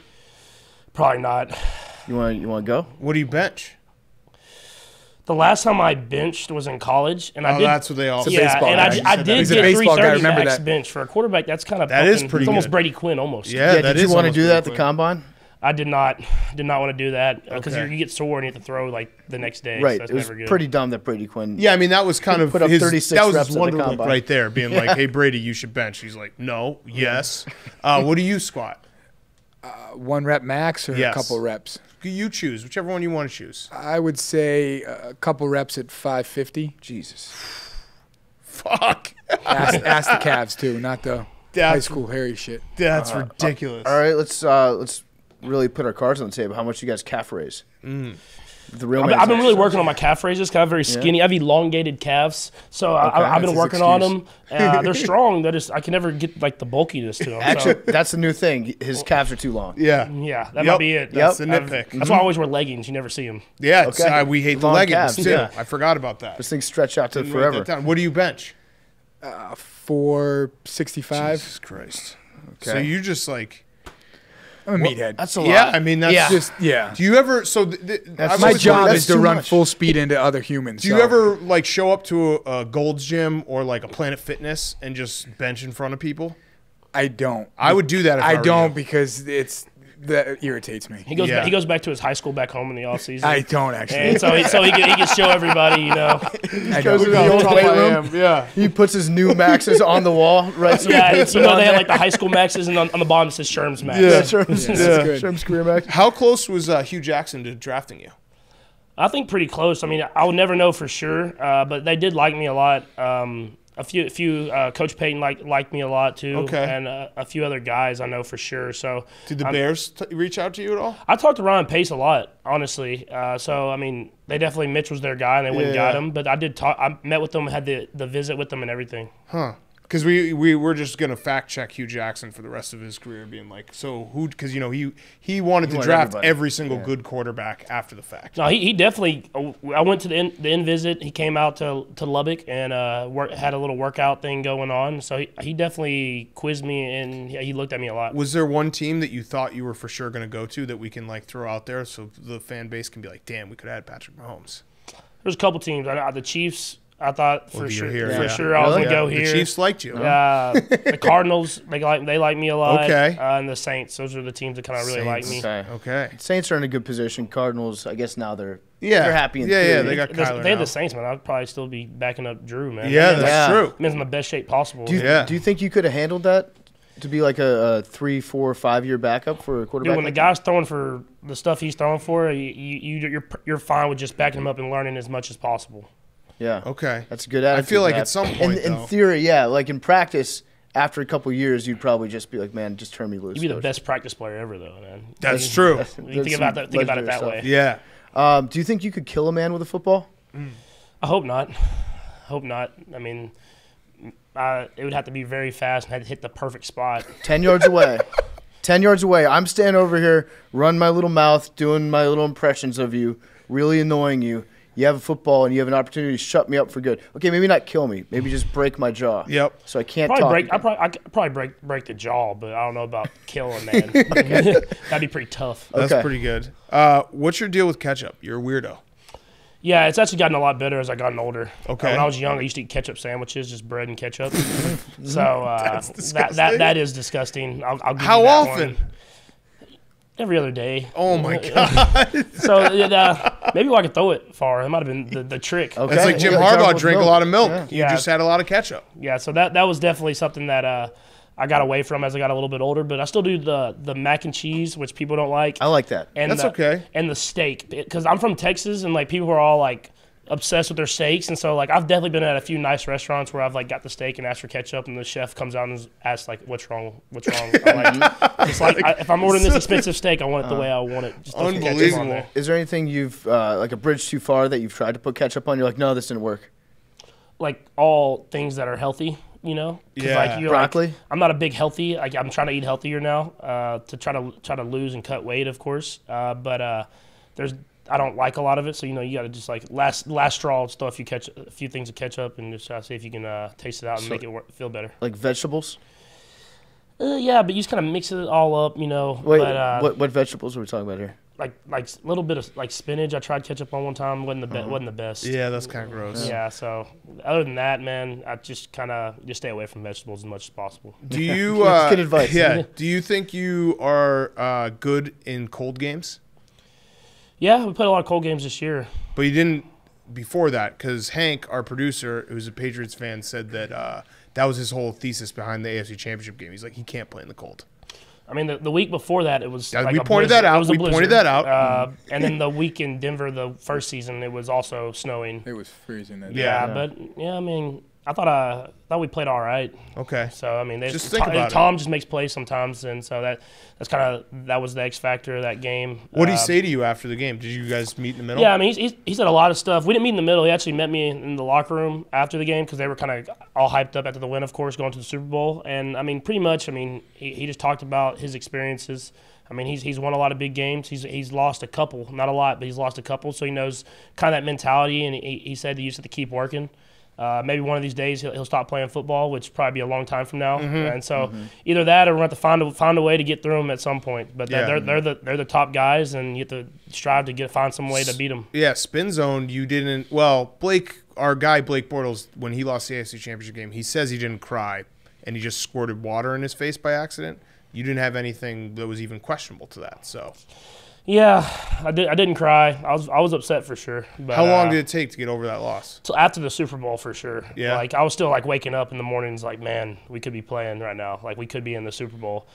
Probably not. You want to go? What do you bench? The last time I benched was in college, and I Oh, did. that's what they all say. Yeah, baseball and guy. I did He's a get baseball guy, 330 remember max that. bench for a quarterback. That's kind of That is pretty It's almost good. Brady Quinn almost. Yeah, that did is you want to almost do that at the pretty combine? I did not want to do that because Okay. you get sore and you have to throw like the next day. Right. So that's It was never good. pretty dumb that Brady Quinn. Yeah, I mean that was kind of Put up his. 36 That was reps his at the wonder look combine. right there, being like, "Hey Brady, you should bench." He's like, "No, yes." What do you squat? 1 rep max or Yes. a couple reps? You choose whichever one you want to choose. I would say a couple reps at 550. Jesus. Fuck. Ask the calves too, not the high That's school hairy shit. that's ridiculous. All right, let's really put our cards on the table. How much you guys calf raise? The real. I've been really working on my calf raises. Cause I have very skinny. I have elongated calves, so I've been That's his working on excuse. them. They're strong. I can never get like the bulkiness to them. Actually, that's the new thing. His calves are too long. Yeah. yeah, that Yep. might be it. That's Yep. the nitpick. That's why I always wear leggings. You never see them. Yeah, Okay. we hate the Long leggings calves, too. yeah. I forgot about that. This thing stretch out to Didn't write that forever. down. What do you bench? 465. Jesus Christ. So you just like. I'm a meathead. That's a lot. Yeah, I mean that's Yeah. Just yeah. Do you ever? So That's- I've My always job wondered- is to too run much. full speed into other humans. Do you so- ever like show up to a Gold's Gym or like a Planet Fitness and just bench in front of people? I don't. I would do that. If I I were don't you. because that irritates me. He goes Yeah. back to his high school back home in the off season. I don't actually. and so he can show everybody, I goes don't. to the old weight room. Yeah. He puts his new maxes on the wall, right? So Yeah, he puts they it on had there. like the high school maxes, and on the bottom it says Sherm's max. Yeah, Sherm's, Yeah. yeah. Good. Sherm's career max. How close was Hugh Jackson to drafting you? I think pretty close. I mean, I would never know for sure, but they did like me a lot. A a few Coach Payton liked me a lot too. Okay. And a few other guys I know for sure. So Did the Bears reach out to you at all? I talked to Ryan Pace a lot, honestly. So I mean, they definitely Mitch was their guy, and they went and got him. But I did talk. I met with them, had the visit with them, and everything. Huh. Because we were just going to fact check Hugh Jackson for the rest of his career, being like, so who? Because he wanted to draft every single good quarterback after the fact. No, he definitely. I went to the in visit. He came out to Lubbock and had a little workout thing going on. So he definitely quizzed me and he looked at me a lot. Was there one team that you thought you were for sure going to go to that we can like throw out there so the fan base can be like, damn, we could have had Patrick Mahomes? There's a couple teams. The Chiefs. I thought for sure I was gonna go here. The Chiefs liked you. The Cardinals, they like me a lot. Okay. And the Saints, those are the teams that kind of really like me. Okay. Saints are in a good position. Cardinals, I guess now they're happy. In theory. They got Kyler They had now. the Saints, man. I'd probably still be backing up Drew, man. Yeah, that's true. Man's in the best shape possible. Do you think you could have handled that to be like a 3, 4, 5 year backup for a quarterback? Dude, when the guy's throwing for the stuff he's throwing for, you're fine with just backing him up and learning as much as possible. Yeah. Okay. That's a good attitude. I feel like at some point, in theory, yeah. Like in practice, after a couple years, you'd probably just be like, man, just turn me loose. You'd be the best practice player ever, though, man. That's true. You think about it that way. Yeah. Do you think you could kill a man with a football? I hope not. I mean, it would have to be very fast and hit the perfect spot. 10 yards away. 10 yards away. I'm standing over here, run my little mouth, doing my little impressions of you, really annoying you. You have a football and you have an opportunity to shut me up for good. Okay, maybe not kill me. Maybe just break my jaw. Yep. So I can't I talk. probably break the jaw, but I don't know about killing, man. That'd be pretty tough. That's Okay. pretty good. What's your deal with ketchup? You're a weirdo. Yeah, it's actually gotten a lot better as I gotten older. Okay. When I was young, I used to eat ketchup sandwiches, just bread and ketchup. So that is disgusting. I'll give How you that often? one. Every other day. Oh my god. So maybe I could throw it far. That might have been the trick. Okay. It's like Jim You got Harbaugh trouble drank a with lot of milk. Yeah. You Yeah. just had a lot of ketchup. Yeah, so that was definitely something that I got away from as I got a little bit older. But I still do the mac and cheese, which people don't like. I like that. And That's okay. And the steak, because I'm from Texas, and like people are all like obsessed with their steaks, and so like I've definitely been at a few nice restaurants where I've like got the steak and asked for ketchup, and the chef comes out and asks like, "What's wrong? What's wrong?" I'm like, it's like if I'm ordering this expensive steak, I want it the way I want it. Just throw some ketchup on Unbelievable. there. Is there anything you've, like a bridge too far that you've tried to put ketchup on? You're like, no, this didn't work. Like all things that are healthy, you know. 'Cause, Yeah. like, you're Broccoli? Like, I'm not a big healthy. Like I'm trying to eat healthier now to try to lose and cut weight, of course. But I don't like a lot of it, so you got to just like last straw, just throw a few things of ketchup and just try to see if you can taste it out and make it feel better. Like vegetables? Yeah, but you just kind of mix it all up, Wait, But what vegetables are we talking about here? like a little bit of like spinach. I tried ketchup on one time, wasn't the best. Yeah, that's kind of gross. Yeah. So other than that, man, I just kind of stay away from vegetables as much as possible. Do you? That's good advice. Yeah. Do you think you are good in cold games? Yeah, we played a lot of cold games this year. But you didn't before that, because Hank, our producer, who's a Patriots fan, said that that was his whole thesis behind the AFC Championship game. He's like, he can't play in the cold. I mean, the week before that, it was Yeah, like we a pointed blizzard. that out. It was a We pointed blizzard. that out. And then the week in Denver, the first season, it was also snowing. It was freezing that Yeah. day. But yeah, I mean, I thought we played all right. Okay. So I mean, Just think about it. Tom just makes plays sometimes, and so that was the X factor of that game. What did he say to you after the game? Did you guys meet in the middle? Yeah, I mean, he said a lot of stuff. We didn't meet in the middle. He actually met me in the locker room after the game because they were kind of all hyped up after the win, of course, going to the Super Bowl. And I mean, pretty much, I mean, he just talked about his experiences. I mean, he's won a lot of big games. He's lost a couple, not a lot, but he's lost a couple. So he knows kind of that mentality, and he said he used to keep working. Maybe one of these days he'll stop playing football, which will probably be a long time from now. And so either that or we're going to have to find a way to get through them at some point. But Yeah. they're the top guys, and you have to strive to find some way to beat them. Yeah, spin zone, you didn't. Well, Blake, our guy Blake Bortles, when he lost the AFC Championship game, he says he didn't cry and he just squirted water in his face by accident. You didn't have anything that was even questionable to that. So, Yeah, I didn't cry. I was upset for sure. But, how long did it take to get over that loss? So after the Super Bowl, for sure. Yeah. Like I was still like waking up in the mornings, like, man, we could be playing right now. Like we could be in the Super Bowl.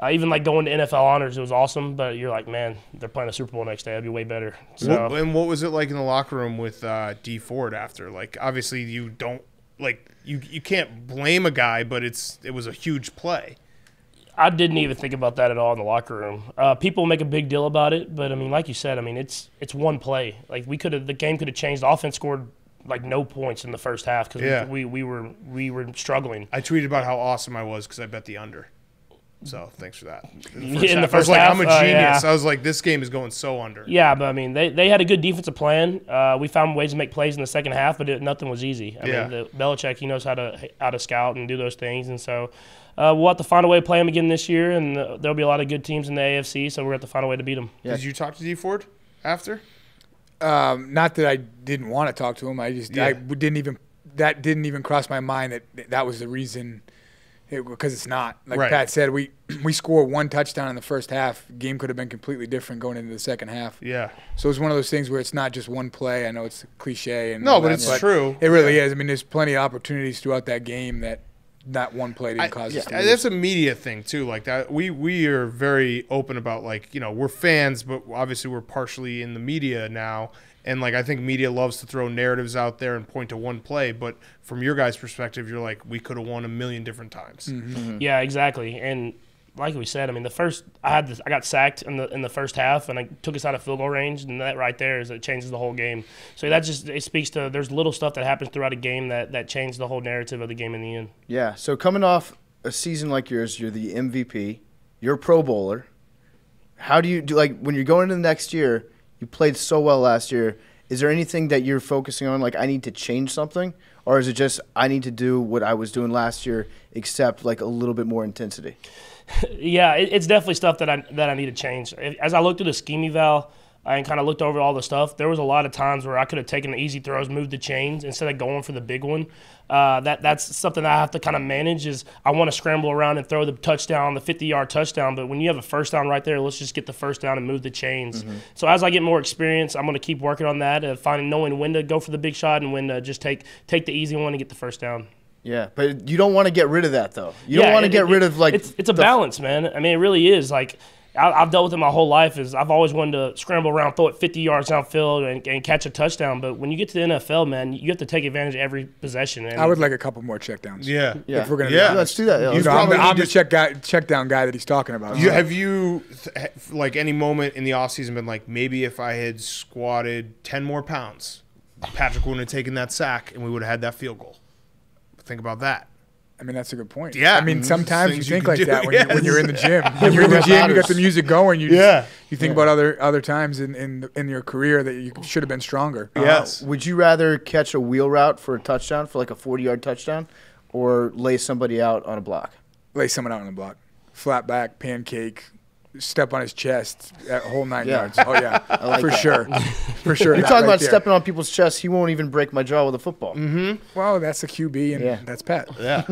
Even like going to NFL honors, it was awesome. But you're like, man, they're playing the Super Bowl next day. That'd be way better. So And what was it like in the locker room with D Ford after? Like, obviously you don't like you can't blame a guy, but it was a huge play. I didn't even think about that at all in the locker room. People make a big deal about it, but I mean, like you said, I mean, it's one play. Like the game could have changed. The offense scored like no points in the first half because we were struggling. I tweeted about how awesome I was because I bet the under. So thanks for that. In the I was first like, half, I'm a genius. yeah. I was like, this game is going so under. Yeah, but I mean, they had a good defensive plan. We found ways to make plays in the second half, but nothing was easy. I mean, Belichick, he knows how to scout and do those things, and so we'll have to find a way to play them again this year. And there'll be a lot of good teams in the AFC, so we're going to have to find a way to beat them. Yeah. Did you talk to D Ford after? Not that I didn't want to talk to him. I didn't even cross my mind that was the reason. Because it's not. Like Pat said, we score one touchdown in the first half. Game could have been completely different going into the second half. Yeah. So it's one of those things where it's not just one play. I know it's cliche. But it's true. It really is. I mean, there's plenty of opportunities throughout that game that one play didn't cause us to lose. That's a media thing, too. Like that, we are very open about, like, we're fans, but obviously we're partially in the media now. And, like, I think media loves to throw narratives out there and point to one play. But from your guys' perspective, you're like, we could have won a million different times. Mm-hmm. Yeah, exactly. And like we said, I mean, I got sacked in the first half, and I took us out of field goal range, and that right there it changes the whole game. So it speaks to there's little stuff that happens throughout a game that changed the whole narrative of the game in the end. Yeah. So coming off a season like yours, you're the MVP, you're a Pro Bowler. How do you do, like, when you're going into the next year? You played so well last year. Is there anything that you're focusing on, like, I need to change something? Or is it just I need to do what I was doing last year except, like, a little bit more intensity? Yeah, it's definitely stuff that I need to change. As I looked at the scheme eval and kind of looked over all the stuff, there was a lot of times where I could have taken the easy throws, moved the chains instead of going for the big one. That's something that I have to kind of manage. Is I want to scramble around and throw the touchdown, the 50-yard touchdown, but when you have a first down right there, let's just get the first down and move the chains. Mm-hmm. So as I get more experience, I'm going to keep working on that, knowing when to go for the big shot and when to just take the easy one and get the first down. Yeah, but you don't want to get rid of that, though. You don't want to get rid of, like... It's a balance, man. I mean, it really is. Like, I've dealt with it my whole life. Is I've always wanted to scramble around, throw it 50 yards downfield, and catch a touchdown. But when you get to the NFL, man, you have to take advantage of every possession. And I would like a couple more checkdowns. Yeah. If we're gonna let's do that. I'm the check down guy that he's talking about. Have you, like, any moment in the offseason been like, maybe if I had squatted 10 more pounds, Patrick wouldn't have taken that sack, and we would have had that field goal? Think about that. I mean, that's a good point. Yeah. I mean, sometimes you think like that when you're in the gym. When When you're in the gym, matters. you got the music going. You think about other times in your career that you should have been stronger. Yes. Would you rather catch a wheel route for a touchdown, for like a 40-yard touchdown, or lay somebody out on a block? Lay someone out on the block. Flat back, pancake, step on his chest, whole 9 yards. Oh, yeah. like for that. sure. For sure. You're that talking right about there. stepping on people's chests. He won't even break my jaw with a football. Mm-hmm. Well, that's the QB, and that's Pat. Yeah.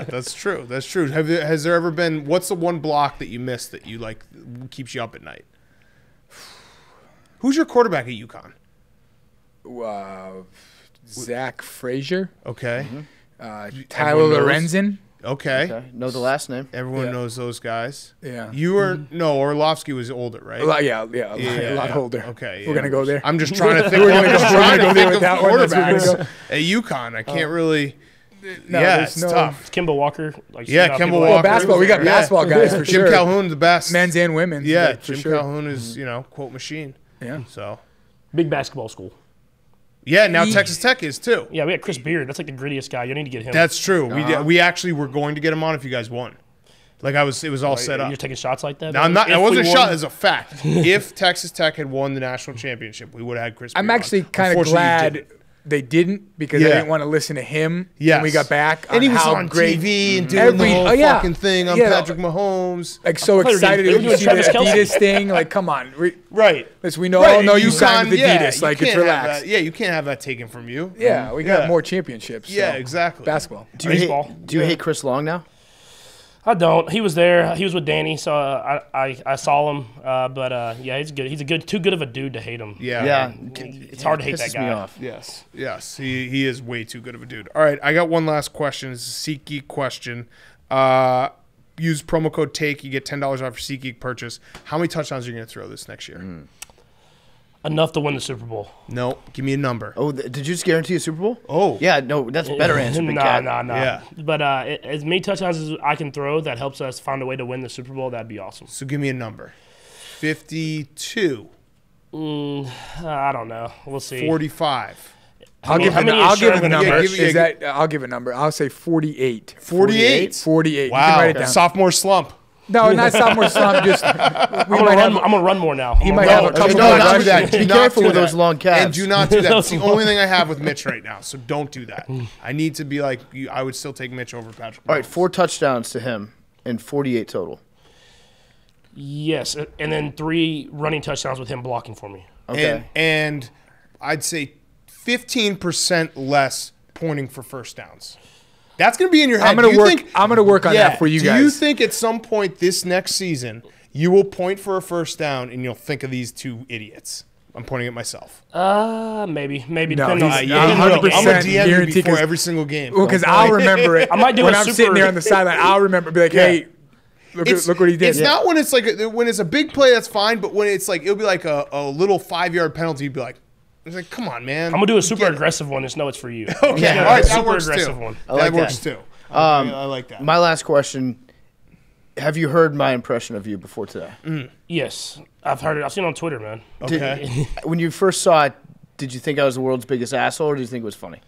That's true. That's true. Has there ever been, what's the one block that you missed that you, like, keeps you up at night? Who's your quarterback at UConn? Zach Frazier. Okay. Tyler knows? Lorenzen. Okay. Know the last name. Everyone knows those guys. Yeah. You were Orlovsky was older, right? A lot older. Okay. We're gonna go there. I'm just trying to think. We're gonna go there of with that one. That's where we're gonna go. quarterbacks at UConn. I can't really. No, it's there's tough. It's Kimball Walker. Like, Yeah, Kimball Well, Walker. basketball. We got basketball guys for Jim sure. Calhoun, the best. Men's and women's. Yeah, for Jim sure. Calhoun is quote machine. Yeah. So. Big basketball school. Yeah, now Texas Tech is too. Yeah, we had Chris Beard. That's like the grittiest guy. You need to get him. That's true. We actually were going to get him on if you guys won. Like it was all set up. You're taking shots like that? No, I'm not. I wasn't a shot as a fact. If Texas Tech had won the national championship, we would have had Chris Beard I'm actually on. kind of Unfortunately, you glad didn't. they didn't because I didn't want to listen to him Yes. when we got back. And he was how on great TV and doing the whole fucking thing on Patrick Mahomes. Like so I thought excited they were to doing see the Travis Kelce. Adidas thing. Like, come on. Right. Listen, we all know you signed with Adidas. Like, it's relaxed. You can't have that taken from you. Yeah, we got more championships. Yeah, so. exactly. Basketball. Do you hate Chris Long now? I don't. He was there. He was with Danny, so I saw him. But he's good. He's too good of a dude to hate him. Yeah. It's hard to hate that Pisses guy. me off. Yes. He is way too good of a dude. All right, I got one last question. It's a SeatGeek question. Use promo code TAKE. You get $10 off your SeatGeek purchase. How many touchdowns are you going to throw this next year? Enough to win the Super Bowl. No, give me a number. Oh, did you just guarantee a Super Bowl? Oh. Yeah, no, that's a better answer, Big Cat. Nah. Yeah. But as many touchdowns as I can throw that helps us find a way to win the Super Bowl, that'd be awesome. So give me a number. 52. I don't know. We'll see. 45. I'll give a number. I'll give a number. I'll say 48. 48? 48. Wow. You can write it down. Sophomore slump. No, not sophomore slump. Just I'm gonna run more now. He might have a couple No, more not do rushes. that. Be Do not careful do with that. those long calves. And do not do that. It's the only thing I have with Mitch right now. So don't do that. I need to be like, I would still take Mitch over Patrick Mahomes. All right, 4 touchdowns to him and 48 total. Yes, and then 3 running touchdowns with him blocking for me. Okay. And I'd say 15% less pointing for first downs. That's going to be in your head. I'm going to work on that for you guys. Do you think at some point this next season you will point for a first down and you'll think of these 2 idiots? I'm pointing at myself. Maybe. No, Depending on he's the 100% I'm going to DM you guaranteed before 'cause- every single game. Well, because I'll remember it. I might do when a I'm super- sitting there on the sideline. I'll remember, be like, hey, look what he did. It's not when it's like when it's a big play, that's fine. But when it's like it'll be like a little 5-yard penalty, you'd be like, it's like, come on, man. I'm gonna do a super aggressive one. Just know it's for you. Okay, Yeah, all right, that super works aggressive too. one. I like that works that. too. I like that. My last question. Have you heard my impression of you before today? Yes, I've heard it. I've seen it on Twitter, man. Okay. When you first saw it, did you think I was the world's biggest asshole, or did you think it was funny?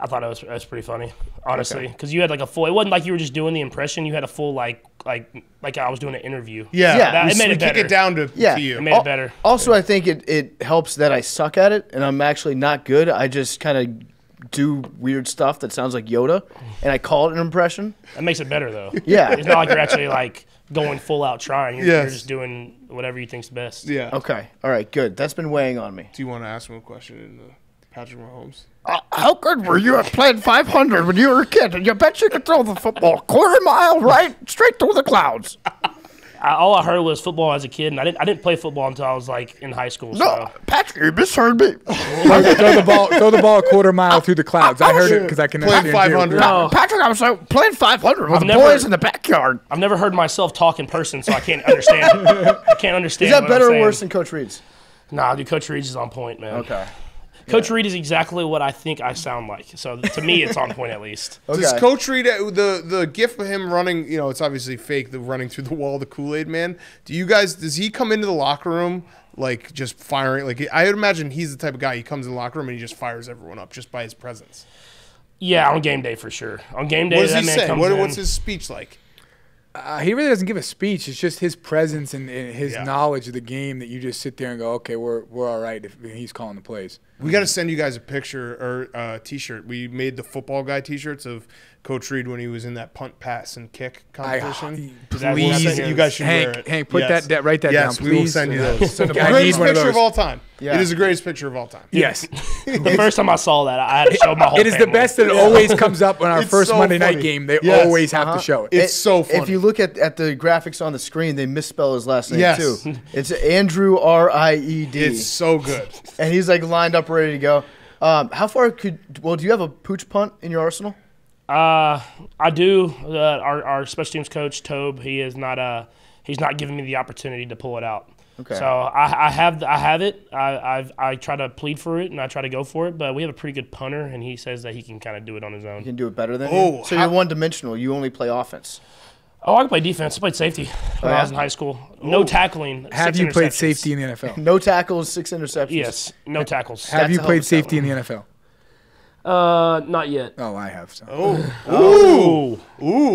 I thought it was pretty funny, honestly, because you had like a full. It wasn't like you were just doing the impression. You had a full like I was doing an interview. Yeah, it made we it kick better. it down to Yeah. you. It made it better. Also, I think it helps that I suck at it, and I'm actually not good. I just kind of do weird stuff that sounds like Yoda, and I call it an impression. That makes it better though. Yeah. It's not like you're actually like going full out trying. You're Yes. just doing whatever you think's best. Yeah. Okay. All right. Good. That's been weighing on me. Do you want to ask him a question in Patrick Mahomes? How good were you at playing 500 when you were a kid? And you bet you could throw the football a quarter mile right straight through the clouds. All I heard was football as a kid, and I didn't play football until I was like in high school. So. Patrick, you misheard me. throw the ball a quarter mile through the clouds. I heard it because I can Playing understand you. 500. No. Patrick, I was playing 500 with the never- boys in the backyard. I've never heard myself talk in person, so I can't understand. I can't understand. Is that what better I'm or saying. worse than Coach Reid's? Nah, dude, Coach Reid is on point, man. Okay. Coach Reid is exactly what I think I sound like. So to me, it's on point at least. Does Okay. Coach Reid, the gif of him running, it's obviously fake, the running through the wall, the Kool-Aid man. Does he come into the locker room like just firing? Like I would imagine he's the type of guy, he comes in the locker room and he just fires everyone up just by his presence. Yeah, on game day for sure. On game day, What does that he man say? comes What's in. his speech like? He really doesn't give a speech. It's just his presence and his Yeah. knowledge of the game that you just sit there and go, okay, we're all right if he's calling the plays. We got to send you guys a picture or a T-shirt. We made the football guy T-shirts of Coach Reid when he was in that punt, pass, and kick competition. Please, you guys should wear it. Hank, put Yes. write that down, Yes, please. we will send you those. I need Greatest one of picture those. of all time. Yeah. It is the greatest picture of all time. Yes. The first time I saw that, I had to show my whole It is the family. best that it always comes up on our It's first so Monday night funny. game. They Yes. always have to show it. It's so funny. If you look at the graphics on the screen, they misspell his last name Yes. too. It's Andrew Ried. It's so good. And he's like lined up ready to go. How far do you have a pooch punt in your arsenal? I do. Our special teams coach Tobe, he's not giving me the opportunity to pull it out. Okay. So I have it. I try to plead for it and I try to go for it, but we have a pretty good punter, and he says that he can kind of do it on his own. You can do it better than Oh, you? So you're one-dimensional. You only play offense. Oh, I can play defense. I played safety when I was in high school. No tackling. Have 6 you played interceptions. safety in the NFL? No tackles, 6 interceptions. Yes, no tackles. Have That's you a played hell of a safety in the NFL? Not yet. Oh, I have. So. Ooh.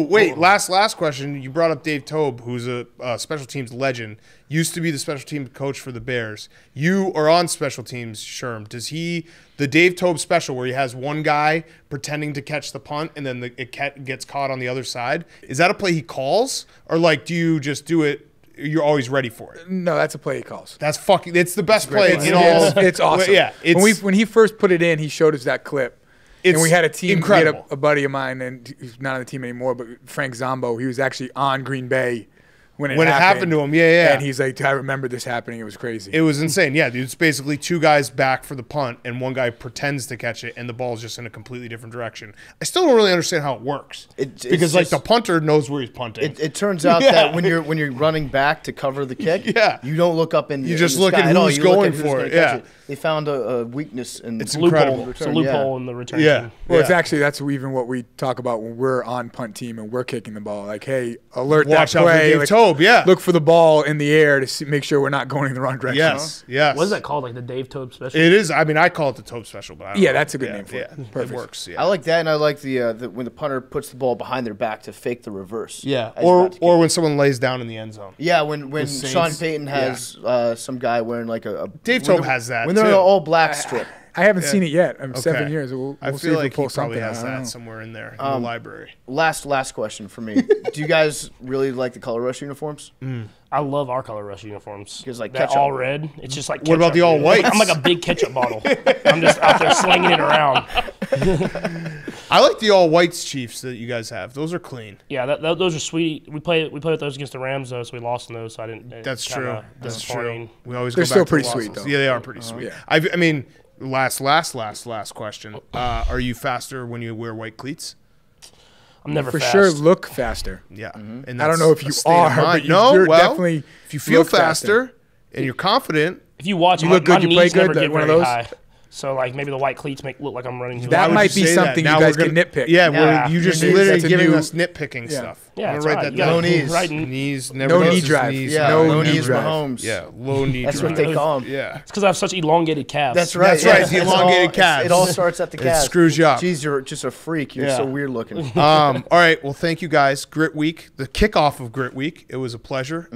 Wait, last question. You brought up Dave Tobe, who's a special teams legend. Used to be the special teams coach for the Bears. You are on special teams, Sherm. Does the Dave Tobe special where he has one guy pretending to catch the punt and then it gets caught on the other side? Is that a play he calls? Or like, do you just do it? You're always ready for it. No, that's a play he calls. That's fucking. It's the best play It's, in all. it's awesome. Yeah. When he first put it in, he showed us that clip. It's And we had a team, incredible. we had a buddy of mine, and he's not on the team anymore, but Frank Zombo, he was actually on Green Bay when it happened to him. Yeah. And he's like, I remember this happening. It was crazy. It was insane. Yeah, dude. It's basically two guys back for the punt, and one guy pretends to catch it, and the ball's just in a completely different direction. I still don't really understand how it works. Because like the punter knows where he's punting. It turns out that when you're running back to cover the kick, you don't look up in. You just look at who's going for it. Yeah. They found a weakness in it's incredible. It's a loophole in the return. Yeah. Well, it's actually that's even what we talk about when we're on punt team and we're kicking the ball. Like, hey, alert Watch that out play. for Dave Tobe. Yeah. Look for the ball in the air to make sure we're not going in the wrong direction. Yes. Yes. What is that called? Like the Dave Tobe special? It is. I mean, I call it the Tobe special, but I don't know. That's a good name for it. Perfect. It works. Yeah. I like that, and I like the when the punter puts the ball behind their back to fake the reverse. Yeah. Or when someone lays down in the end zone. Yeah, when Sean Payton has some guy wearing like a Dave Tobe has that when they're in too. an all black strip. I haven't seen it yet. 7 years. We'll I see feel if we like pull he probably something. has I don't that know. somewhere in there in the library. Last question for me. Do you guys really like the color rush uniforms? I love our color rush uniforms. Because like that ketchup. all red. It's just like What about ketchup, the all dude. whites? I'm like a big ketchup bottle. I'm just out there slinging it around. I like the all whites Chiefs that you guys have. Those are clean. Yeah, those are sweet. We played with those against the Rams though, so we lost in those. So I didn't. That's true. That's true. We always They're go back still to pretty the sweet, losses. though. Yeah, they are pretty sweet. Yeah. I mean, last question. Are you faster when you wear white cleats? I'm never For fast. sure, look faster. Yeah. And I don't know if that's you a state of are, mind. but No, you're well, definitely if you feel look faster. and you're confident, If you watch, You my, look good, my you play knees good, never get one of very those? high. So like maybe the white cleats look like I'm running. Too That why would high. might you be say something that? you Now guys we're can gonna- nitpick. Yeah, you Your just knees, literally that's a giving new- us nitpicking stuff. Yeah, I'm that's gonna write right. that You gotta- down. No knees. Right, Knees, No never knee misses drive. knees. Yeah, No low knee knees drive. Mahomes. Yeah, low knee That's drive. what they call them. Yeah. It's because I have such elongated calves. That's right. That's right, It's the elongated calves. It all starts at the calves. It screws you up. Jeez, you're just a freak. You're Yeah. so weird looking. All right. Well, thank you guys. Grit Week, the kickoff of Grit Week. It was a pleasure.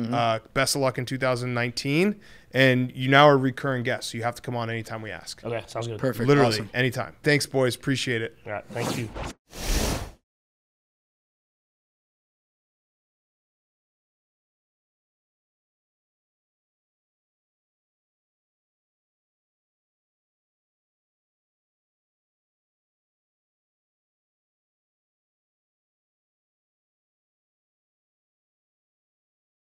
Best of luck in 2019. And you now are a recurring guest, so you have to come on anytime we ask. Okay, sounds good. Perfect. Literally, Awesome. anytime. Thanks, boys. Appreciate it. All right, thank you.